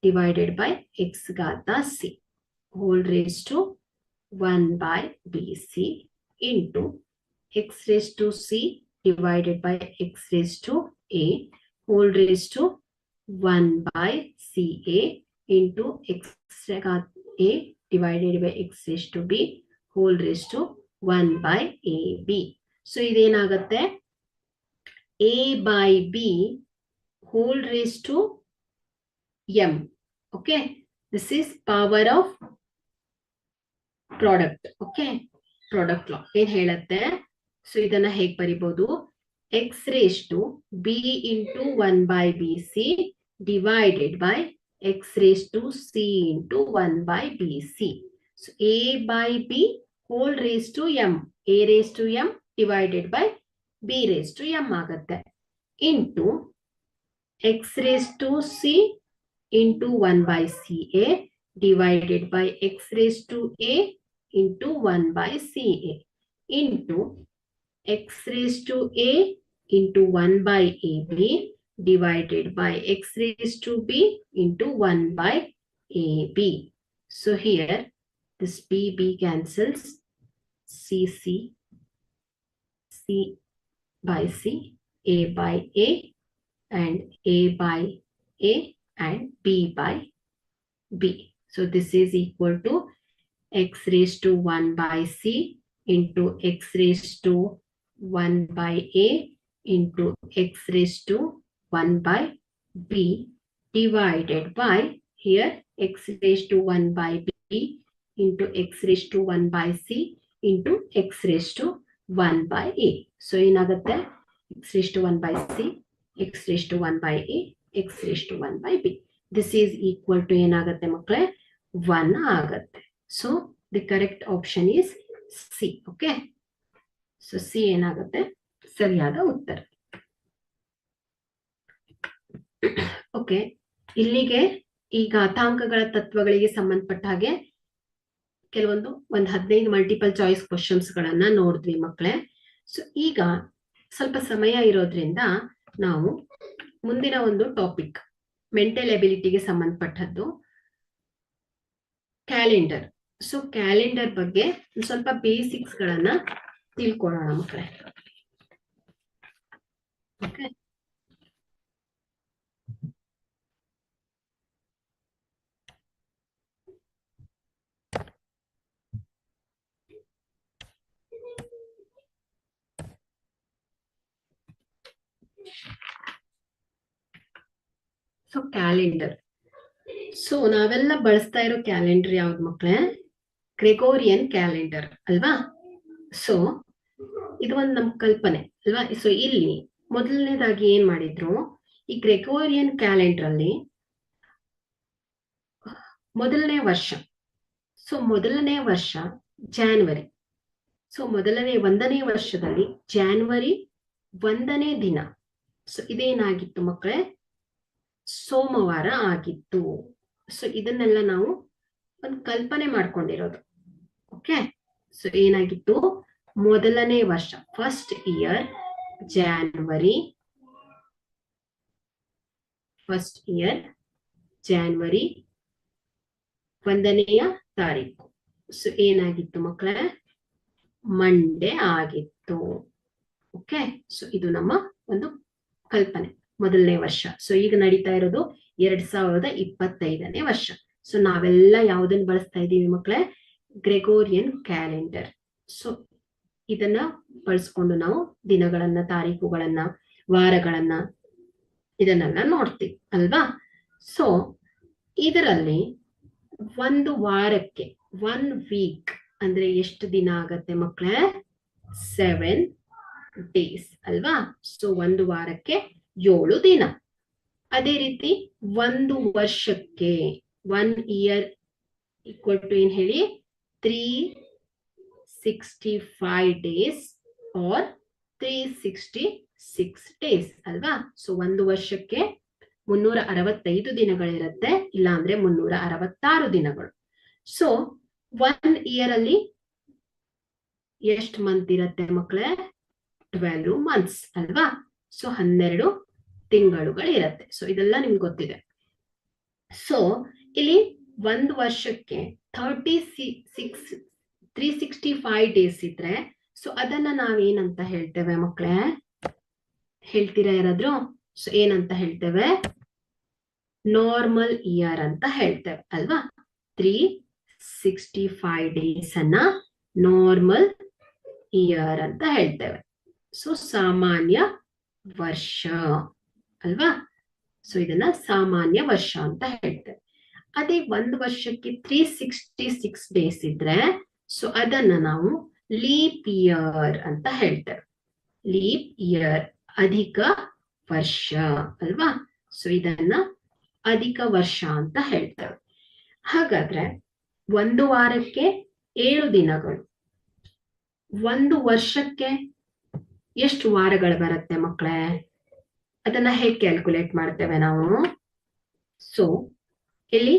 divided by x ಘಾತ c whole raised to 1 by bc into x raised to c divided by x raised to a whole raised to 1 by ca into x ಘಾತ a divided by x raised to b whole raised to 1 by ab. So ಇದೇನಾಗುತ್ತೆ a by b whole raised to m. Okay, this is power of product. Okay, product law ಏನ್ ಹೇಳುತ್ತೆ. So ಇದನ್ನ ಹೇಗೆ ಬರಿಬಹುದು, x raised to b into 1 by bc divided by x raised to c into 1 by bc. So a by b whole raised to m, a raised to m divided by b raised to m ಆಗುತ್ತೆ into x raised to c into 1 by ca divided by x raised to a into 1 by ca into x raised to a into 1 by ab divided by x raised to b into 1 by ab. So here this b cancels, c by c, a by a and a by a and b by b. So this is equal to x raised to 1 by c into x raised to 1 by a into x raised to 1 by b divided by here x raised to 1 by b into x raised to 1 by c into x raised to 1 by a. So ಏನಾಗುತ್ತೆ x raised to 1 by c, x raised to 1 by a, x raised to 1 by b. This is equal to ಏನಾಗುತ್ತೆ ಮಕ್ಕಳೇ 1 ಆಗುತ್ತೆ. So the correct option is C. Okay. So C ಏನಾಗುತ್ತೆ ಸರಿಯಾದ ಉತ್ತರ. Okay, ಇಲ್ಲಿಗೆ ಈ ಘಾತಾಂಕಗಳ ತತ್ವಗಳಿಗೆ ಸಂಬಂಧಪಟ್ಟ ಹಾಗೆ ಕೆಲವೊಂದು 15 ಮಲ್ಟಿಪಲ್ ಚಾಯ್ಸ್ ಕ್ವಶನ್ಸ್ ಗಳನ್ನ ನೋಡಿದ್ವಿ ಮಕ್ಕಳೇ. ಸೊ ಈಗ ಸ್ವಲ್ಪ ಸಮಯ ಇರೋದ್ರಿಂದ ನಾವು ಮುಂದಿನ ಒಂದು ಟಾಪಿಕ್ ಮೆಂಟಲ್ ಎಬಿಲಿಟಿಗೆ ಸಂಬಂಧಪಟ್ಟದ್ದು ಕ್ಯಾಲೆಂಡರ್. ಸೊ ಕ್ಯಾಲೆಂಡರ್ ಬಗ್ಗೆ ಸ್ವಲ್ಪ ಬೇಸಿಕ್ಸ್ ಗಳನ್ನ ತಿಳ್ಕೊಳ್ಳೋಣ ಮಕ್ಕಳೇ. Okay, so calendar. ಸೊ ನಾವೆಲ್ಲ ಬಳಸ್ತಾ ಇರೋ ಕ್ಯಾಲೆಂಡರ್ ಯಾವ್ದು ಮಕ್ಕಳೇ? ಗ್ರೆಗೋರಿಯನ್ ಕ್ಯಾಲೆಂಡರ್ ಅಲ್ವಾ? ಸೊ ಇದು ಒಂದು ನಮ್ ಕಲ್ಪನೆ ಅಲ್ವಾ? ಸೊ ಇಲ್ಲಿ ಮೊದಲನೇದಾಗಿ ಏನ್ ಮಾಡಿದ್ರು, ಈ ಗ್ರೆಗೋರಿಯನ್ ಕ್ಯಾಲೆಂಡರ್ ಅಲ್ಲಿ ಮೊದಲನೇ ವರ್ಷ, ಸೊ ಮೊದಲನೇ ವರ್ಷ ಜಾನ್ವರಿ. ಸೊ ಒಂದನೇ ವರ್ಷದಲ್ಲಿ ಜಾನ್ವರಿ 1ನೇ ದಿನ. ಸೊ ಇದೇನಾಗಿತ್ತು ಮಕ್ಕಳೇ? ಸೋಮವಾರ ಆಗಿತ್ತು. ಸೊ ಇದನ್ನೆಲ್ಲ ನಾವು ಒಂದು ಕಲ್ಪನೆ ಮಾಡ್ಕೊಂಡಿರೋದು. ಓಕೆ, ಸೊ ಏನಾಗಿತ್ತು? ಮೊದಲನೇ ವರ್ಷ, first year January, first year January 1ನೇ ತಾರೀಕು. ಸೊ ಏನಾಗಿತ್ತು ಮಕ್ಕಳೇ? ಮಂಡೇ ಆಗಿತ್ತು. ಓಕೆ, ಸೊ ಇದು ನಮ್ಮ ಒಂದು ಕಲ್ಪನೆ, ಮೊದಲನೇ ವರ್ಷ. ಸೊ ಈಗ ನಡೀತಾ ಇರೋದು 2025ನೇ ವರ್ಷ. ಸೊ ನಾವೆಲ್ಲ ಯಾವ್ದನ್ನ ಬಳಸ್ತಾ ಇದ್ದೀವಿ ಮಕ್ಕಳೇ? Gregorian calendar. ಸೊ ಇದನ್ನ ಬಳಸ್ಕೊಂಡು ನಾವು ದಿನಗಳನ್ನ, ತಾರೀಖುಗಳನ್ನ, ವಾರಗಳನ್ನ ಇದನ್ನೆಲ್ಲ ನೋಡ್ತೀವಿ ಅಲ್ವಾ? ಸೊ ಇದರಲ್ಲಿ ಒಂದು ವಾರಕ್ಕೆ 1 ವೀಕ್ ಅಂದ್ರೆ ಎಷ್ಟು ದಿನ ಆಗತ್ತೆ ಮಕ್ಕಳೇ? 7 ಡೇಸ್ ಅಲ್ವಾ? ಸೊ ಒಂದು ವಾರಕ್ಕೆ 7 ದಿನ. ಅದೇ ರೀತಿ ಒಂದು ವರ್ಷಕ್ಕೆ 1 ಇಯರ್ ಈಕ್ವಲ್ ಟು ಏನ್ ಹೇಳಿ? 365 ಡೇಸ್ ಆರ್ 366 ಡೇಸ್ ಅಲ್ವಾ. ಸೊ ಒಂದು ವರ್ಷಕ್ಕೆ 365 ದಿನಗಳಿರುತ್ತೆ, ಇಲ್ಲ ಅಂದ್ರೆ 366 ದಿನಗಳು. ಸೊ 1 ಇಯರ್ ಅಲ್ಲಿ ಎಷ್ಟು ಮಂತ್ ಇರುತ್ತೆ ಮಕ್ಕಳೇ? 12 ಮಂತ್ಸ್ ಅಲ್ವಾ. ಸೊ 12 ತಿಂಗಳುಗಳಿರತ್ತೆ. ಸೊ ಇದೆಲ್ಲ ನಿಮ್ಗೆ ಗೊತ್ತಿದೆ. ಸೊ ಇಲ್ಲಿ ಒಂದು ವರ್ಷಕ್ಕೆ 365 ಡೇಸ್ ಇದ್ರೆ ಸೊ ಅದನ್ನ ನಾವೇನಂತ ಹೇಳ್ತೇವೆ ಮಕ್ಕಳೇ? ಹೇಳ್ತೀರಾ ಯಾರಾದ್ರೂ? ಸೊ ಏನಂತ ಹೇಳ್ತೇವೆ? ನಾರ್ಮಲ್ ಇಯರ್ ಅಂತ ಹೇಳ್ತೇವೆ ಅಲ್ವಾ. 365 ಡೇಸ್ ಅನ್ನ ನಾರ್ಮಲ್ ಇಯರ್ ಅಂತ ಹೇಳ್ತೇವೆ. ಸೊ ಸಾಮಾನ್ಯ ವರ್ಷ ಅಲ್ವಾ. ಸೊ ಇದನ್ನ ಸಾಮಾನ್ಯ ವರ್ಷ ಅಂತ ಹೇಳ್ತೇವೆ. ಅದೇ ಒಂದು ವರ್ಷಕ್ಕೆ 366 ಡೇಸ್ ಇದ್ರೆ ಸೊ ಅದನ್ನ ನಾವು ಲೀಪ್ ಇಯರ್ ಅಂತ ಹೇಳ್ತೇವೆ. ಲೀಪ್ ಇಯರ್, ಅಧಿಕ ವರ್ಷ ಅಲ್ವಾ. ಸೊ ಇದನ್ನ ಅಧಿಕ ವರ್ಷ ಅಂತ ಹೇಳ್ತೇವೆ. ಹಾಗಾದ್ರೆ ಒಂದು ವಾರಕ್ಕೆ 7 ದಿನಗಳು, ಒಂದು ವರ್ಷಕ್ಕೆ ಎಷ್ಟು ವಾರಗಳು ಬರುತ್ತೆ ಮಕ್ಕಳೇ? ಅದನ್ನ ಹೇಗೆ ಕ್ಯಾಲ್ಕುಲೇಟ್ ಮಾಡ್ತೇವೆ ನಾವು? ಸೊ ಇಲ್ಲಿ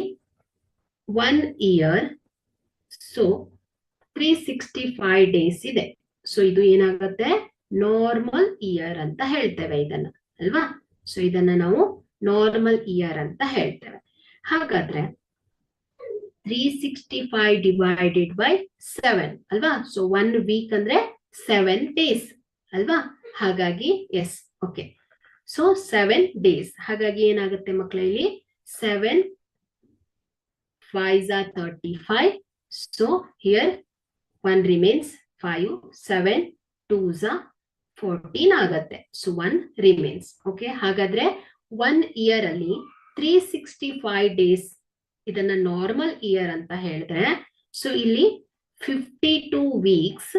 1 ಇಯರ್, ಸೊ 365 ಡೇಸ್ ಇದೆ. ಸೊ ಇದು ಏನಾಗುತ್ತೆ? ನಾರ್ಮಲ್ ಇಯರ್ ಅಂತ ಹೇಳ್ತೇವೆ ಇದನ್ನ ಅಲ್ವಾ. ಸೊ ಇದನ್ನ ನಾವು ನಾರ್ಮಲ್ ಇಯರ್ ಅಂತ ಹೇಳ್ತೇವೆ. ಹಾಗಾದ್ರೆ 365 ಡಿವೈಡೆಡ್ ಬೈ 7 ಅಲ್ವಾ. ಸೊ 1 ವೀಕ್ ಅಂದ್ರೆ 7 ಡೇಸ್ ಅಲ್ವಾ. ಹಾಗಾಗಿ ಎಸ್, ಓಕೆ. So 7 days. ಹಾಗಾಗಿ ಏನಾಗುತ್ತೆ ಮಕ್ಕಳೇ? ಇಲ್ಲಿ 7 5s are 35. So here 1 remains 5. 7 2s are 14 ಆಗತ್ತೆ. So 1 remains. ಓಕೆ. ಹಾಗಾದ್ರೆ 1 ಇಯರ್ ಅಲ್ಲಿ 365 ಡೇಸ್ ಇದನ್ನ ನಾರ್ಮಲ್ ಇಯರ್ ಅಂತ ಹೇಳಿದ್ರೆ ಸೊ ಇಲ್ಲಿ 52 ವೀಕ್ಸ್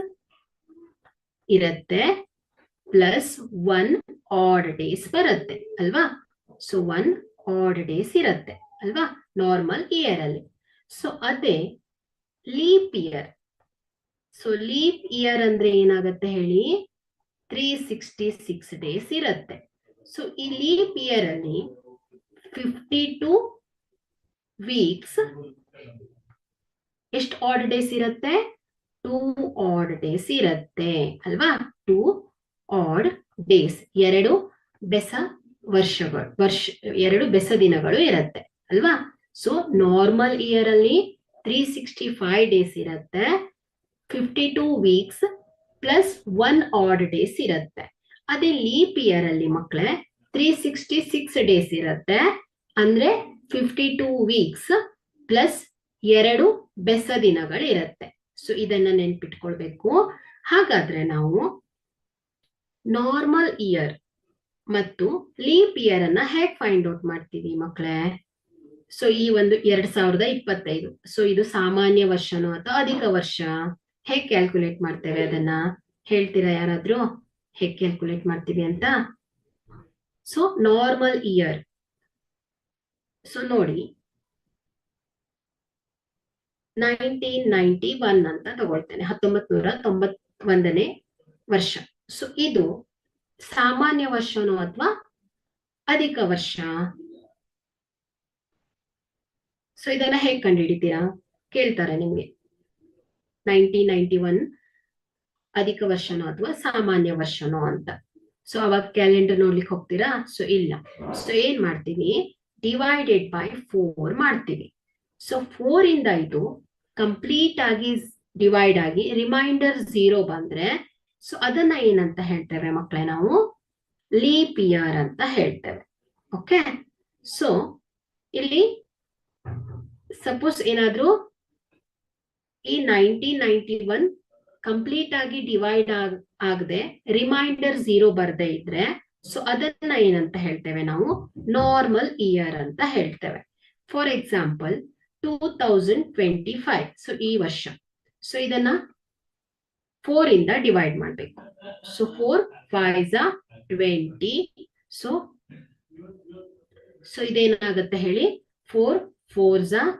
ಇರುತ್ತೆ ಪ್ಲಸ್ 1 ಆಡ್ ಡೇಸ್ ಬರುತ್ತೆ ಅಲ್ವಾ. ಸೊ 1 ಆಡ್ ಡೇಸ್ ಇರುತ್ತೆ ಅಲ್ವಾ ನಾರ್ಮಲ್ ಇಯರ್ ಅಲ್ಲಿ. ಸೊ ಅದೇ leap year. So leap year ಅಂದ್ರೆ ಏನಾಗುತ್ತೆ ಹೇಳಿ? 366 ಡೇಸ್ ಇರುತ್ತೆ. ಸೊ ಈ ಲೀಪ್ ಇಯರ್ ಅಲ್ಲಿ 52 ವೀಕ್ಸ್, ಎಷ್ಟು ಆಡ್ ಡೇಸ್ ಇರುತ್ತೆ? 2 ಆಡ್ ಡೇಸ್ ಇರುತ್ತೆ ಅಲ್ವಾ. 2 ಆಡ್ ಡೇಸ್, 2 ಬೆಸ ವರ್ಷಗಳು, 2 ಬೆಸ ದಿನಗಳು ಇರುತ್ತೆ ಅಲ್ವಾ. ಸೊ ನಾರ್ಮಲ್ ಇಯರ್ ಅಲ್ಲಿ 365 ಡೇಸ್ ಇರುತ್ತೆ, 52 ವೀಕ್ಸ್ ಪ್ಲಸ್ 1 ಆಡ್ ಡೇಸ್ ಇರುತ್ತೆ. ಅದೇ ಲೀಪ್ ಇಯರ್ ಅಲ್ಲಿ ಮಕ್ಕಳೇ 366 ಡೇಸ್ ಇರುತ್ತೆ, ಅಂದ್ರೆ 52 ವೀಕ್ಸ್ ಪ್ಲಸ್ 2 ಬೆಸ ದಿನಗಳು ಇರುತ್ತೆ. ಸೊ ಇದನ್ನ ನೆನ್ಪಿಟ್ಕೊಳ್ಬೇಕು. ಹಾಗಾದ್ರೆ ನಾವು ನಾರ್ಮಲ್ ಇಯರ್ ಮತ್ತು ಲೀಪ್ ಇಯರ್ ಅನ್ನ ಹೇಗೆ ಫೈಂಡ್ ಔಟ್ ಮಾಡ್ತೀವಿ ಮಕ್ಕಳೇ? ಸೊ ಈ ಒಂದು 2025, ಸೊ ಇದು ಸಾಮಾನ್ಯ ವರ್ಷನೋ ಅಥವಾ ಅಧಿಕ ವರ್ಷ? ಹೇಗೆ ಕ್ಯಾಲ್ಕುಲೇಟ್ ಮಾಡ್ತೇವೆ ಅದನ್ನ? ಹೇಳ್ತೀರಾ ಯಾರಾದ್ರೂ ಹೇಗೆ ಕ್ಯಾಲ್ಕುಲೇಟ್ ಮಾಡ್ತೀವಿ ಅಂತ? ಸೊ ನಾರ್ಮಲ್ ಇಯರ್, ಸೊ ನೋಡಿ 1991 ಅಂತ ತಗೊಳ್ತೇನೆ, 1991ನೇ ವರ್ಷ. ಸೊ ಇದು ಸಾಮಾನ್ಯ ವರ್ಷನೋ ಅಥವಾ ಅಧಿಕ ವರ್ಷ? ಸೊ ಇದನ್ನ ಹೇಗೆ ಕಂಡುಹಿಡಿತೀರಾ? ಕೇಳ್ತಾರೆ ನಿಮ್ಗೆ 1991 ಅಧಿಕ ವರ್ಷನೋ ಅಥವಾ ಸಾಮಾನ್ಯ ವರ್ಷನೋ ಅಂತ. ಸೊ ಅವಾಗ ಕ್ಯಾಲೆಂಡರ್ ನೋಡ್ಲಿಕ್ಕೆ ಹೋಗ್ತೀರಾ? ಸೊ ಇಲ್ಲ. ಸೊ ಏನ್ ಮಾಡ್ತೀವಿ? ಡಿವೈಡೆಡ್ ಬೈ 4 ಮಾಡ್ತೀವಿ. ಸೊ 4 ಇಂದ ಇದು ಕಂಪ್ಲೀಟ್ ಆಗಿ ಡಿವೈಡ್ ಆಗಿ ರಿಮೈಂಡರ್ 0 ಬಂದ್ರೆ ಸೊ ಅದನ್ನ ಏನಂತ ಹೇಳ್ತೇವೆ ಮಕ್ಕಳೇ? ನಾವು ಲೀಪ್ ಇಯರ್ ಅಂತ ಹೇಳ್ತೇವೆ. ಓಕೆ. ಸೊ ಇಲ್ಲಿ ಸಪೋಸ್ ಏನಾದ್ರೂ ಈ 1991 ಕಂಪ್ಲೀಟ್ ಆಗಿ ಡಿವೈಡ್ ಆಗದೆ ರಿಮೈಂಡರ್ 0 ಬರ್ದೇ ಇದ್ರೆ ಸೊ ಅದನ್ನ ಏನಂತ ಹೇಳ್ತೇವೆ ನಾವು? ನಾರ್ಮಲ್ ಇಯರ್ ಅಂತ ಹೇಳ್ತೇವೆ. ಫಾರ್ ಎಕ್ಸಾಂಪಲ್ 2025, ಸೊ ಈ ವರ್ಷ. ಸೊ ಇದನ್ನ 4 ಇಂದ ಡಿವೈಡ್ ಮಾಡ್ಬೇಕು. So 4 5s are 20. ಸೊ ಇದೇನಾಗುತ್ತೆ ಹೇಳಿ? 4 4s are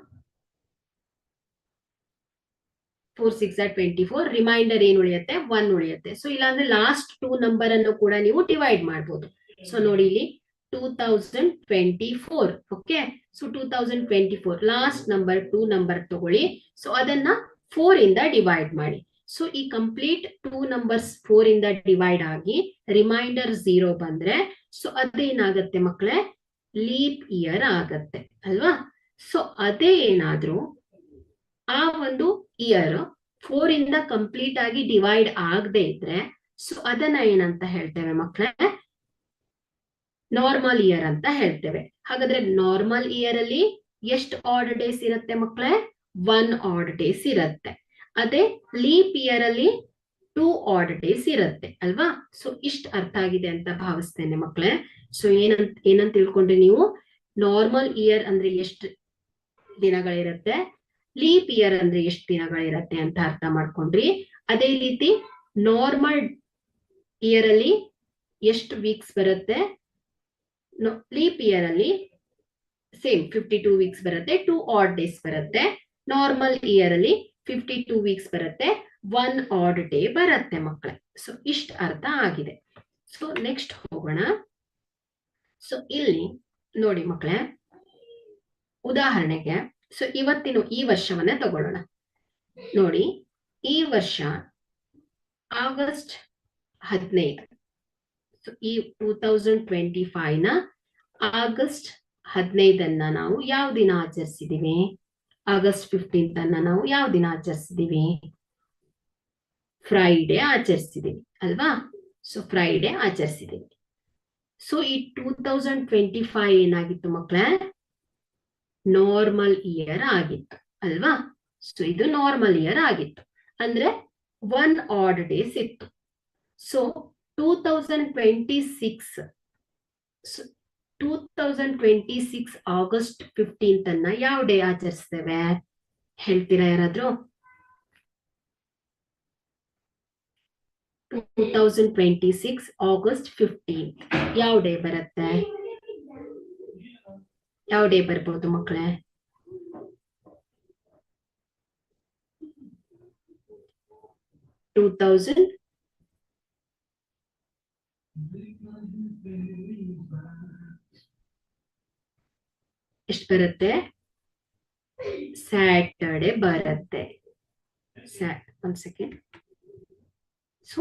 4 6 24, ರಿಮೈಂಡರ್ ಏನ್ ಉಳಿಯುತ್ತೆ 1 ಉಳಿಯುತ್ತೆ. ಸೊ ಇಲ್ಲಾಂದ್ರೆ ಲಾಸ್ಟ್ 2 ನಂಬರ್ ಅನ್ನು ಕೂಡ ನೀವು ಡಿವೈಡ್ ಮಾಡಬಹುದು. ಸೊ ನೋಡಿ ಇಲ್ಲಿ 2024. Okay, so 2024 last number 2 number ತಗೊಳ್ಳಿ. ಸೊ ಅದನ್ನ 4 ಇಂದ ಡಿವೈಡ್ ಮಾಡಿ. ಸೊ ಈ ಕಂಪ್ಲೀಟ್ 2 ನಂಬರ್ಸ್ 4 ಇಂದ ಡಿವೈಡ್ ಆಗಿ ರಿಮೈಂಡರ್ 0 ಬಂದ್ರೆ ಸೊ ಅದೇನಾಗತ್ತೆ ಮಕ್ಕಳೇ, ಲೀಪ್ ಇಯರ್ ಆಗತ್ತೆ ಅಲ್ವಾ. ಸೊ ಅದೇ ಏನಾದ್ರೂ ಆ ಒಂದು ಇಯರ್ 4 ಇಂದ ಕಂಪ್ಲೀಟ್ ಆಗಿ ಡಿವೈಡ್ ಆಗದೆ ಇದ್ರೆ ಸೊ ಅದನ್ನ ಏನಂತ ಹೇಳ್ತೇವೆ ಮಕ್ಕಳೇ, ನಾರ್ಮಲ್ ಇಯರ್ ಅಂತ ಹೇಳ್ತೇವೆ. ಹಾಗಾದ್ರೆ ನಾರ್ಮಲ್ ಇಯರ್ ಅಲ್ಲಿ ಎಷ್ಟು ಆಡ್ ಡೇಸ್ ಇರುತ್ತೆ ಮಕ್ಕಳೇ, 1 ಆಡ್ ಡೇಸ್ ಇರುತ್ತೆ. ಅದೇ ಲೀಪ್ ಇಯರ್ ಅಲ್ಲಿ 2 ಆಡ್ ಡೇಸ್ ಇರುತ್ತೆ ಅಲ್ವಾ. ಸೊ ಇಷ್ಟ ಅರ್ಥ ಆಗಿದೆ ಅಂತ ಭಾವಿಸ್ತೇನೆ ಮಕ್ಕಳೇ. ಸೊ ಏನಂತ ತಿಳ್ಕೊಂಡ್ರೆ ನೀವು, ನಾರ್ಮಲ್ ಇಯರ್ ಅಂದ್ರೆ ಎಷ್ಟು ದಿನಗಳಿರುತ್ತೆ, ಲೀಪ್ ಇಯರ್ ಅಂದ್ರೆ ಎಷ್ಟು ದಿನಗಳಿರುತ್ತೆ ಅಂತ ಅರ್ಥ ಮಾಡ್ಕೊಂಡ್ರಿ. ಅದೇ ರೀತಿ ನಾರ್ಮಲ್ ಇಯರ್ ಅಲ್ಲಿ ಎಷ್ಟು ವೀಕ್ಸ್ ಬರುತ್ತೆ, ಲೀಪ್ ಇಯರ್ ಅಲ್ಲಿ ಸೇಮ್ 52 ವೀಕ್ಸ್ ಬರುತ್ತೆ, 2 ಆಡ್ ಡೇಸ್ ಬರುತ್ತೆ. ನಾರ್ಮಲ್ ಇಯರ್ ಅಲ್ಲಿ 52 ವೀಕ್ಸ್ ಬರುತ್ತೆ, 1 ಆಡ್ ಡೇ ಬರುತ್ತೆ ಮಕ್ಕಳೇ. ಸೊ ಇಷ್ಟ ಅರ್ಥ ಆಗಿದೆ. ಸೊ ನೆಕ್ಸ್ಟ್ ಹೋಗೋಣ. ಸೊ ಇಲ್ಲಿ ನೋಡಿ ಮಕ್ಕಳೇ, ಉದಾಹರಣೆಗೆ ಸೊ ಇವತ್ತಿನ ಈ ವರ್ಷವನ್ನ ತಗೊಳ್ಳೋಣ. ನೋಡಿ, ಈ ವರ್ಷ ಆಗಸ್ಟ್ 15. ಸೊ ಈ 2025 ನ ಆಗಸ್ಟ್ 15 ನಾವು ಯಾವ ದಿನ ಆಚರಿಸಿದೀವಿ, ಆಗಸ್ಟ್ 15 ನಾವು ಯಾವ ದಿನ ಆಚರಿಸಿದೀವಿ, ಫ್ರೈಡೆ ಆಚರಿಸಿದೀವಿ ಅಲ್ವಾ. So Friday ಆಚರಿಸಿದೀವಿ. ಸೊ ಈ 2025 ಏನಾಗಿತ್ತು ಮಕ್ಕಳೇ, ನಾರ್ಮಲ್ ಇಯರ್ ಆಗಿತ್ತು ಅಲ್ವಾ. ಸೊ ಇದು ನಾರ್ಮಲ್ ಇಯರ್ ಆಗಿತ್ತು ಅಂದ್ರೆ 1 ಆಡ್ ಡೇಸ್ ಇತ್ತು. ಸೊ 2026 ಆಗಸ್ಟ್ 15 ಯಾವ ಡೇ ಆಚರಿಸ್ತೇವೆ ಹೇಳ್ತೀರಾ ಯಾರಾದ್ರೂ? 2026 ಆಗಸ್ಟ್ 15 ಯಾವ ಡೇ ಬರುತ್ತೆ, ಯಾವ ಡೇ ಬರ್ಬೋದು ಮಕ್ಕಳೇ? ಎಷ್ಟು ಬರುತ್ತೆ? ಸ್ಯಾಟರ್ಡೆ ಬರುತ್ತೆ. ಒಂದ್ ಸೆಕೆಂಡ್. ಸೊ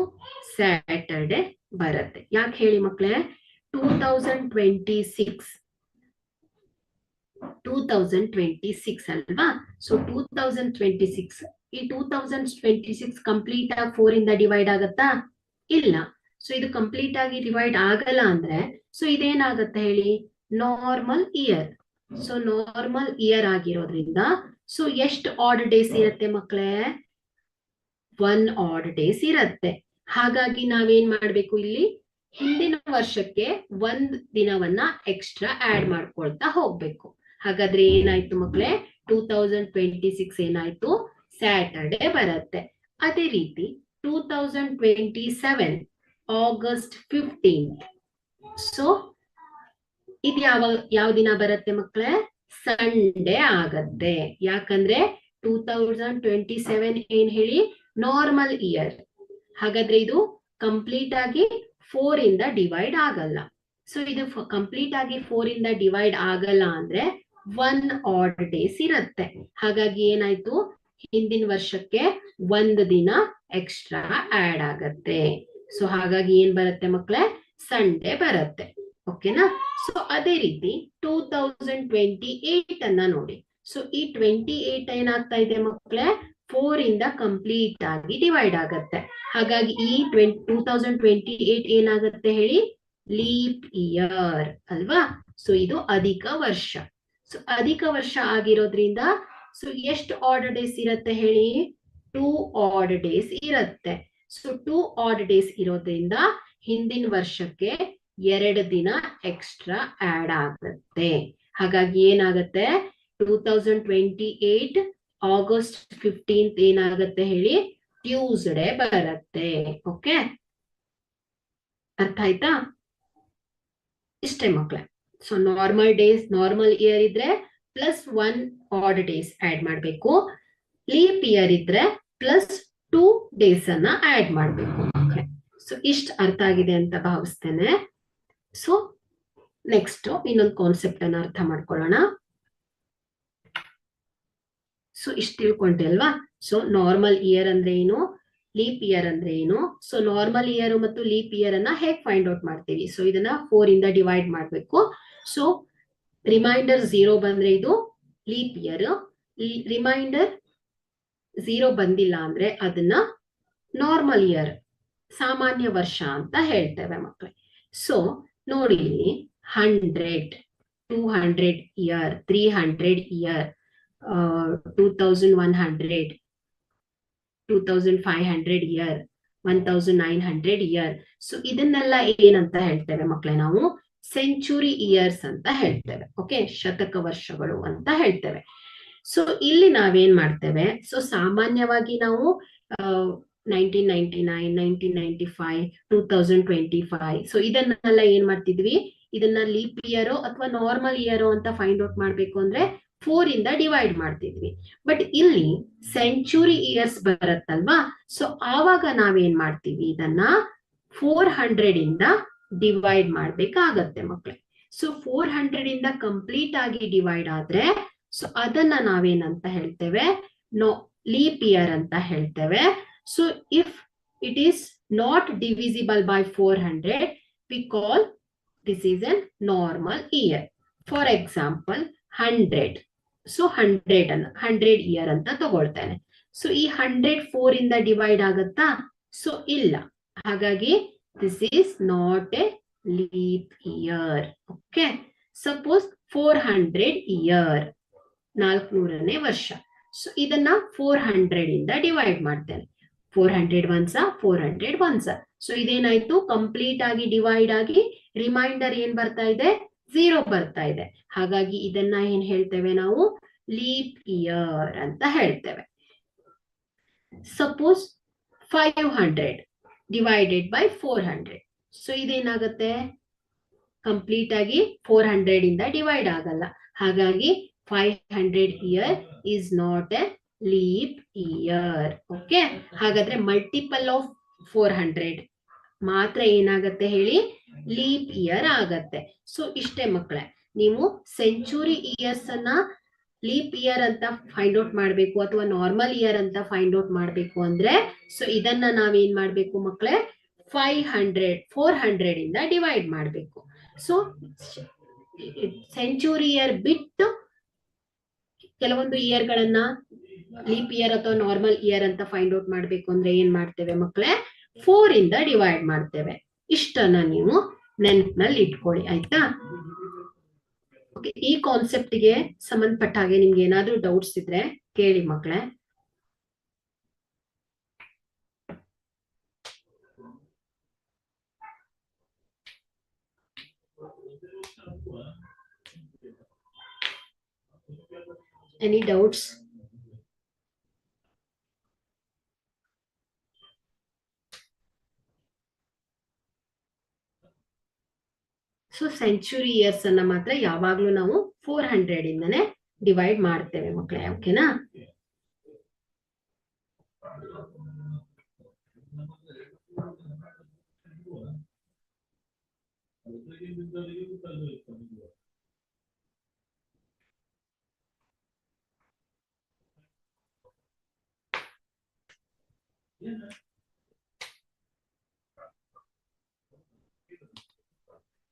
ಸ್ಯಾಟರ್ಡೆ ಬರುತ್ತೆ. ಯಾಕೆ ಹೇಳಿ ಮಕ್ಕಳೇ? 2026 ಅಲ್ವಾ. ಸೊ 2026 ಈ 2026 ಕಂಪ್ಲೀಟ್ ಆಗಿ 4 ಇಂದ ಡಿವೈಡ್ ಆಗತ್ತಾ? ಇಲ್ಲ. ಸೊ ಇದು ಕಂಪ್ಲೀಟ್ ಆಗಿ ಡಿವೈಡ್ ಆಗಲ್ಲ ಅಂದ್ರೆ ಸೊ ಇದೇನಾಗತ್ತೆ ಹೇಳಿ, normal year. So normal year ಆಗಿರೋದ್ರಿಂದ ಸೊ ಎಷ್ಟು ಆಡ್ ಡೇಸ್ ಇರುತ್ತೆ ಮಕ್ಕಳೇ? 1 ಆಡ್ ಡೇಸ್ ಇರುತ್ತೆ. ಹಾಗಾಗಿ ನಾವೇನ್ ಮಾಡ್ಬೇಕು, ಇಲ್ಲಿ ಹಿಂದಿನ ವರ್ಷಕ್ಕೆ 1 ದಿನವನ್ನ ಎಕ್ಸ್ಟ್ರಾ ಆಡ್ ಮಾಡ್ಕೊಳ್ತಾ ಹೋಗ್ಬೇಕು. ಹಾಗಾದ್ರೆ ಏನಾಯ್ತು ಮಕ್ಕಳೇ, 2026 ಏನಾಯ್ತು, ಸ್ಯಾಟರ್ಡೆ ಬರುತ್ತೆ. ಅದೇ ರೀತಿ 2027 ಆಗಸ್ಟ್ 15. ಸೊ ಇದು ಯಾವ ದಿನ ಬರುತ್ತೆ ಮಕ್ಕಳೇ? ಸಂಡೇ ಆಗತ್ತೆ. ಯಾಕಂದ್ರೆ 2027 ಏನ್ ಹೇಳಿ, ನಾರ್ಮಲ್ ಇಯರ್. ಹಾಗಾದ್ರೆ ಇದು ಕಂಪ್ಲೀಟ್ ಆಗಿ 4 ಇಂದ ಡಿವೈಡ್ ಆಗಲ್ಲ. ಸೊ ಇದು ಕಂಪ್ಲೀಟ್ ಆಗಿ 4 ಇಂದ ಡಿವೈಡ್ ಆಗಲ್ಲ ಅಂದ್ರೆ 1 ಆಡ್ ಡೇಸ್ ಇರುತ್ತೆ. ಹಾಗಾಗಿ ಏನಾಯ್ತು, ಹಿಂದಿನ ವರ್ಷಕ್ಕೆ 1 ದಿನ ಎಕ್ಸ್ಟ್ರಾ ಆಡ್ ಆಗತ್ತೆ. ಸೊ ಹಾಗಾಗಿ ಏನ್ ಬರುತ್ತೆ ಮಕ್ಕಳೇ, ಸಂಡೇ ಬರುತ್ತೆ. ಓಕೆನಾ. ಸೊ ಅದೇ ರೀತಿ 2028 ಅನ್ನ ನೋಡಿ. ಸೊ ಈ 28 ಏನಾಗ್ತಾ ಇದೆ ಮಕ್ಕಳೇ, 4 ಇಂದ ಕಂಪ್ಲೀಟ್ ಆಗಿ ಡಿವೈಡ್ ಆಗತ್ತೆ. ಹಾಗಾಗಿ ಈ 2028 ಏನಾಗುತ್ತೆ ಹೇಳಿ, ಲೀಪ್ ಇಯರ್ ಅಲ್ವಾ. ಸೊ ಇದು ಅಧಿಕ ವರ್ಷ. ಸೊ ಅಧಿಕ ವರ್ಷ ಆಗಿರೋದ್ರಿಂದ ಸೊ ಎಷ್ಟು ಆಡ್ ಡೇಸ್ ಇರುತ್ತೆ ಹೇಳಿ, 2 ಆಡ್ ಡೇಸ್ ಇರುತ್ತೆ. ಸೊ 2 ಆಡ್ ಡೇಸ್ ಇರೋದ್ರಿಂದ ಹಿಂದಿನ ವರ್ಷಕ್ಕೆ 2 ದಿನ ಎಕ್ಸ್ಟ್ರಾ ಆಡ್ ಆಗುತ್ತೆ. ಹಾಗಾಗಿ ಏನಾಗುತ್ತೆ, 2028 ಆಗಸ್ಟ್ 15 ಏನಾಗುತ್ತೆ ಹೇಳಿ, ಟ್ಯೂಸ್ಡೇ ಬರುತ್ತೆ. ಓಕೆ, ಅರ್ಥ ಆಯ್ತಾ? ಇಷ್ಟೇ ಮಕ್ಕಳೇ. So normal days, normal year ಇದ್ರೆ +1 ಆಡ್ ಡೇಸ್ ಆಡ್ ಮಾಡ್ಬೇಕು. ಲೀಪ್ ಇಯರ್ ಇದ್ರೆ ಪ್ಲಸ್ 2 ಡೇಸ್ ಅನ್ನ ಆಡ್ ಮಾಡಬೇಕು. ಸೊ ಇಷ್ಟ ಅರ್ಥ ಆಗಿದೆ ಅಂತ ಭಾವಿಸ್ತೇನೆ. ಸೊ ನೆಕ್ಸ್ಟ್ ಇನ್ನೊಂದು ಕಾನ್ಸೆಪ್ಟ್ ಅನ್ನ ಅರ್ಥ ಮಾಡ್ಕೊಳ್ಳೋಣ. ಸೊ ಇಷ್ಟು ತಿಳ್ಕೊಂಡೆ ಅಲ್ವಾ? ಸೊ ನಾರ್ಮಲ್ ಇಯರ್ ಅಂದ್ರೆ ಏನು, ಲೀಪ್ ಇಯರ್ ಅಂದ್ರೆ ಏನು? ಸೊ ನಾರ್ಮಲ್ ಇಯರ್ ಮತ್ತು ಲೀಪ್ ಇಯರ್ ಅನ್ನ ಹೇಗೆ ಫೈಂಡ್ ಔಟ್ ಮಾಡ್ತೀವಿ? ಸೊ ಇದನ್ನ 4 ಇಂದ ಡಿವೈಡ್ ಮಾಡಬೇಕು. ಸೊ ರಿಮೈಂಡರ್ 0 ಬಂದ್ರೆ ಇದು ಲೀಪ್ ಇಯರ್, ರಿಮೈಂಡರ್ 0 ಬಂದಿಲ್ಲ ಅಂದ್ರೆ ಅದನ್ನ ನಾರ್ಮಲ್ ಇಯರ್, ಸಾಮಾನ್ಯ ವರ್ಷ ಅಂತ ಹೇಳ್ತೇವೆ ಮಕ್ಕಳೇ. ಸೊ ನೋಡಿ ಇಲ್ಲಿ 100, 200 year, 300 year, 2100, 2500 year, 1900 year. So ಇದನ್ನೆಲ್ಲ ಏನಂತ ಹೇಳ್ತೇವೆ ಮಕ್ಕಳೇ? ನಾವು ಸೆಂಚುರಿ ಇಯರ್ಸ್ ಅಂತ ಹೇಳ್ತೇವೆ. ಓಕೆ, ಶತಕ ವರ್ಷಗಳು ಅಂತ ಹೇಳ್ತೇವೆ. ಸೊ ಇಲ್ಲಿ ನಾವೇನ್ ಮಾಡ್ತೇವೆ? ಸೊ ಸಾಮಾನ್ಯವಾಗಿ ನಾವು 1999, 1995, 2025, ಸೊ ಇದನ್ನೆಲ್ಲ ಏನ್ ಮಾಡ್ತಿದ್ವಿ? ಇದನ್ನ ಲೀಪ್ ಇಯರೋ ಅಥವಾ ನಾರ್ಮಲ್ ಇಯರೋ ಅಂತ ಫೈಂಡ್ ಔಟ್ ಮಾಡ್ಬೇಕು ಅಂದ್ರೆ 4 ಇಂದ ಡಿವೈಡ್ ಮಾಡ್ತಿದ್ವಿ. ಬಟ್ ಇಲ್ಲಿ ಸೆಂಚುರಿ ಇಯರ್ಸ್ ಬರುತ್ತಲ್ವಾ? ಸೊ ಆವಾಗ ನಾವೇನ್ ಮಾಡ್ತೀವಿ? ಇದನ್ನ 400 ಇಂದ ಡಿವೈಡ್ ಮಾಡ್ಬೇಕಾಗತ್ತೆ ಮಕ್ಕಳೇ. ಸೊ 400 ಇಂದ ಕಂಪ್ಲೀಟ್ ಆಗಿ ಡಿವೈಡ್ ಆದ್ರೆ ಸೊ ಅದನ್ನ ನಾವೇನಂತ ಹೇಳ್ತೇವೆ? ಲೀಪ್ ಇಯರ್ ಅಂತ ಹೇಳ್ತೇವೆ. So if it is not divisible by 400, we call this is a normal year. For example 100, so 100 year ಅಂತ ತಗೊಳ್ತೇನೆ. ಸೊ ಈ 100 4 ಇಂದ ಡಿವೈಡ್ ಆಗುತ್ತಾ? ಸೊ ಇಲ್ಲ. ಹಾಗಾಗಿ this is not a leap year. Okay, suppose 400 year, 400ನೇ ವರ್ಷ. ಸೊ ಇದನ್ನ 400 ಇಂದ ಡಿವೈಡ್ ಮಾಡ್ತೇನೆ. 400 ಒನ್ಸ 400 ಒನ್ಸ. ಸೊ ಇದೇನಾಯ್ತು? ಕಂಪ್ಲೀಟ್ ಆಗಿ ಡಿವೈಡ್ ಆಗಿ ರಿಮೈಂಡರ್ ಏನ್ ಬರ್ತಾ ಇದೆ? 0 ಬರ್ತಾ ಇದೆ. ಹಾಗಾಗಿ ಇದನ್ನ ಏನ್ ಹೇಳ್ತೇವೆ ನಾವು? ಲೀಪ್ ಇಯರ್ ಅಂತ ಹೇಳ್ತೇವೆ. Suppose 500 divided by 400. ಸೊ ಇದೇನಾಗುತ್ತೆ? ಕಂಪ್ಲೀಟ್ ಆಗಿ 400 ಇಂದ ಡಿವೈಡ್ ಆಗಲ್ಲ. ಹಾಗಾಗಿ 500 year is not a leap year. Okay, ಹಾಗಾದ್ರೆ ಮಲ್ಟಿಪಲ್ ಆಫ್ 400 ಮಾತ್ರ ಏನಾಗತ್ತೆ ಹೇಳಿ? ಲೀಪ್ ಇಯರ್ ಆಗತ್ತೆ. ಸೊ ಇಷ್ಟೇ ಮಕ್ಕಳೇ. ನೀವು ಸೆಂಚುರಿ ಇಯರ್ಸ್ ಅನ್ನ ಲೀಪ್ ಇಯರ್ ಅಂತ ಫೈಂಡ್ ಔಟ್ ಮಾಡ್ಬೇಕು ಅಥವಾ ನಾರ್ಮಲ್ ಇಯರ್ ಅಂತ ಫೈಂಡ್ ಔಟ್ ಮಾಡ್ಬೇಕು ಅಂದ್ರೆ ಸೊ ಇದನ್ನ ನಾವೇನ್ ಮಾಡ್ಬೇಕು ಮಕ್ಕಳೇ? 400 ಇಂದ ಡಿವೈಡ್ ಮಾಡ್ಬೇಕು. ಸೊ ಸೆಂಚುರಿ ಇಯರ್ ಬಿಟ್ಟು ಕೆಲವೊಂದು ಇಯರ್ ಗಳನ್ನ ಲೀಪ್ ಇಯರ್ ಅಥವಾ ನಾರ್ಮಲ್ ಇಯರ್ ಅಂತ ಫೈಂಡ್ ಔಟ್ ಮಾಡ್ಬೇಕು ಅಂದ್ರೆ ಏನ್ ಮಾಡ್ತೇವೆ ಮಕ್ಕಳೇ? 4 ಇಂದ ಡಿವೈಡ್ ಮಾಡ್ತೇವೆ. ಇಷ್ಟನ್ನ ನೀವು ನೆನಪಿನಲ್ಲಿ ಇಟ್ಕೊಳ್ಳಿ, ಆಯ್ತಾ? ಓಕೆ, ಈ ಕಾನ್ಸೆಪ್ಟ್ ಗೆ ಸಂಬಂಧಪಟ್ಟ ಹಾಗೆ ನಿಮ್ಗೆ ಏನಾದ್ರೂ ಡೌಟ್ಸ್ ಇದ್ರೆ ಕೇಳಿ ಮಕ್ಕಳೇ. Any doubts? So century years ಅನ್ನ ಮಾತ್ರ ಯಾವಾಗ್ಲೂ ನಾವು 400 ಇಂದನೇ ಡಿವೈಡ್ ಮಾಡ್ತೇವೆ ಮಕ್ಕಳೇ. ಓಕೆನಾ?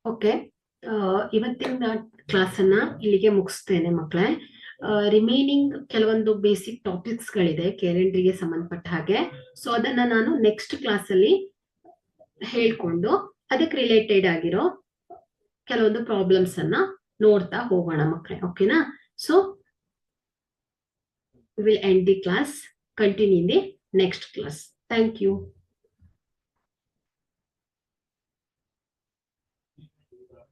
ಓಕೆ, ಇವತ್ತಿನ ಕ್ಲಾಸ್ ಅನ್ನ ಇಲ್ಲಿಗೆ ಮುಗಿಸ್ತೇನೆ ಮಕ್ಕಳೇ. ರಿಮೈನಿಂಗ್ ಕೆಲವೊಂದು ಬೇಸಿಕ್ ಟಾಪಿಕ್ಸ್ ಗಳಿದೆ ಕ್ಯಾಲೆಂಡರ್ಗೆ ಸಂಬಂಧಪಟ್ಟ ಹಾಗೆ. ಸೊ ಅದನ್ನ ನಾನು ನೆಕ್ಸ್ಟ್ ಕ್ಲಾಸ್ ಅಲ್ಲಿ ಹೇಳ್ಕೊಂಡು ಅದಕ್ಕೆ ರಿಲೇಟೆಡ್ ಆಗಿರೋ ಕೆಲವೊಂದು ಪ್ರಾಬ್ಲಮ್ಸ್ ಅನ್ನ ನೋಡ್ತಾ ಹೋಗೋಣ ಮಕ್ಕಳೇ. ಓಕೆನಾ? So will end the class, continue in the next class. Thank you.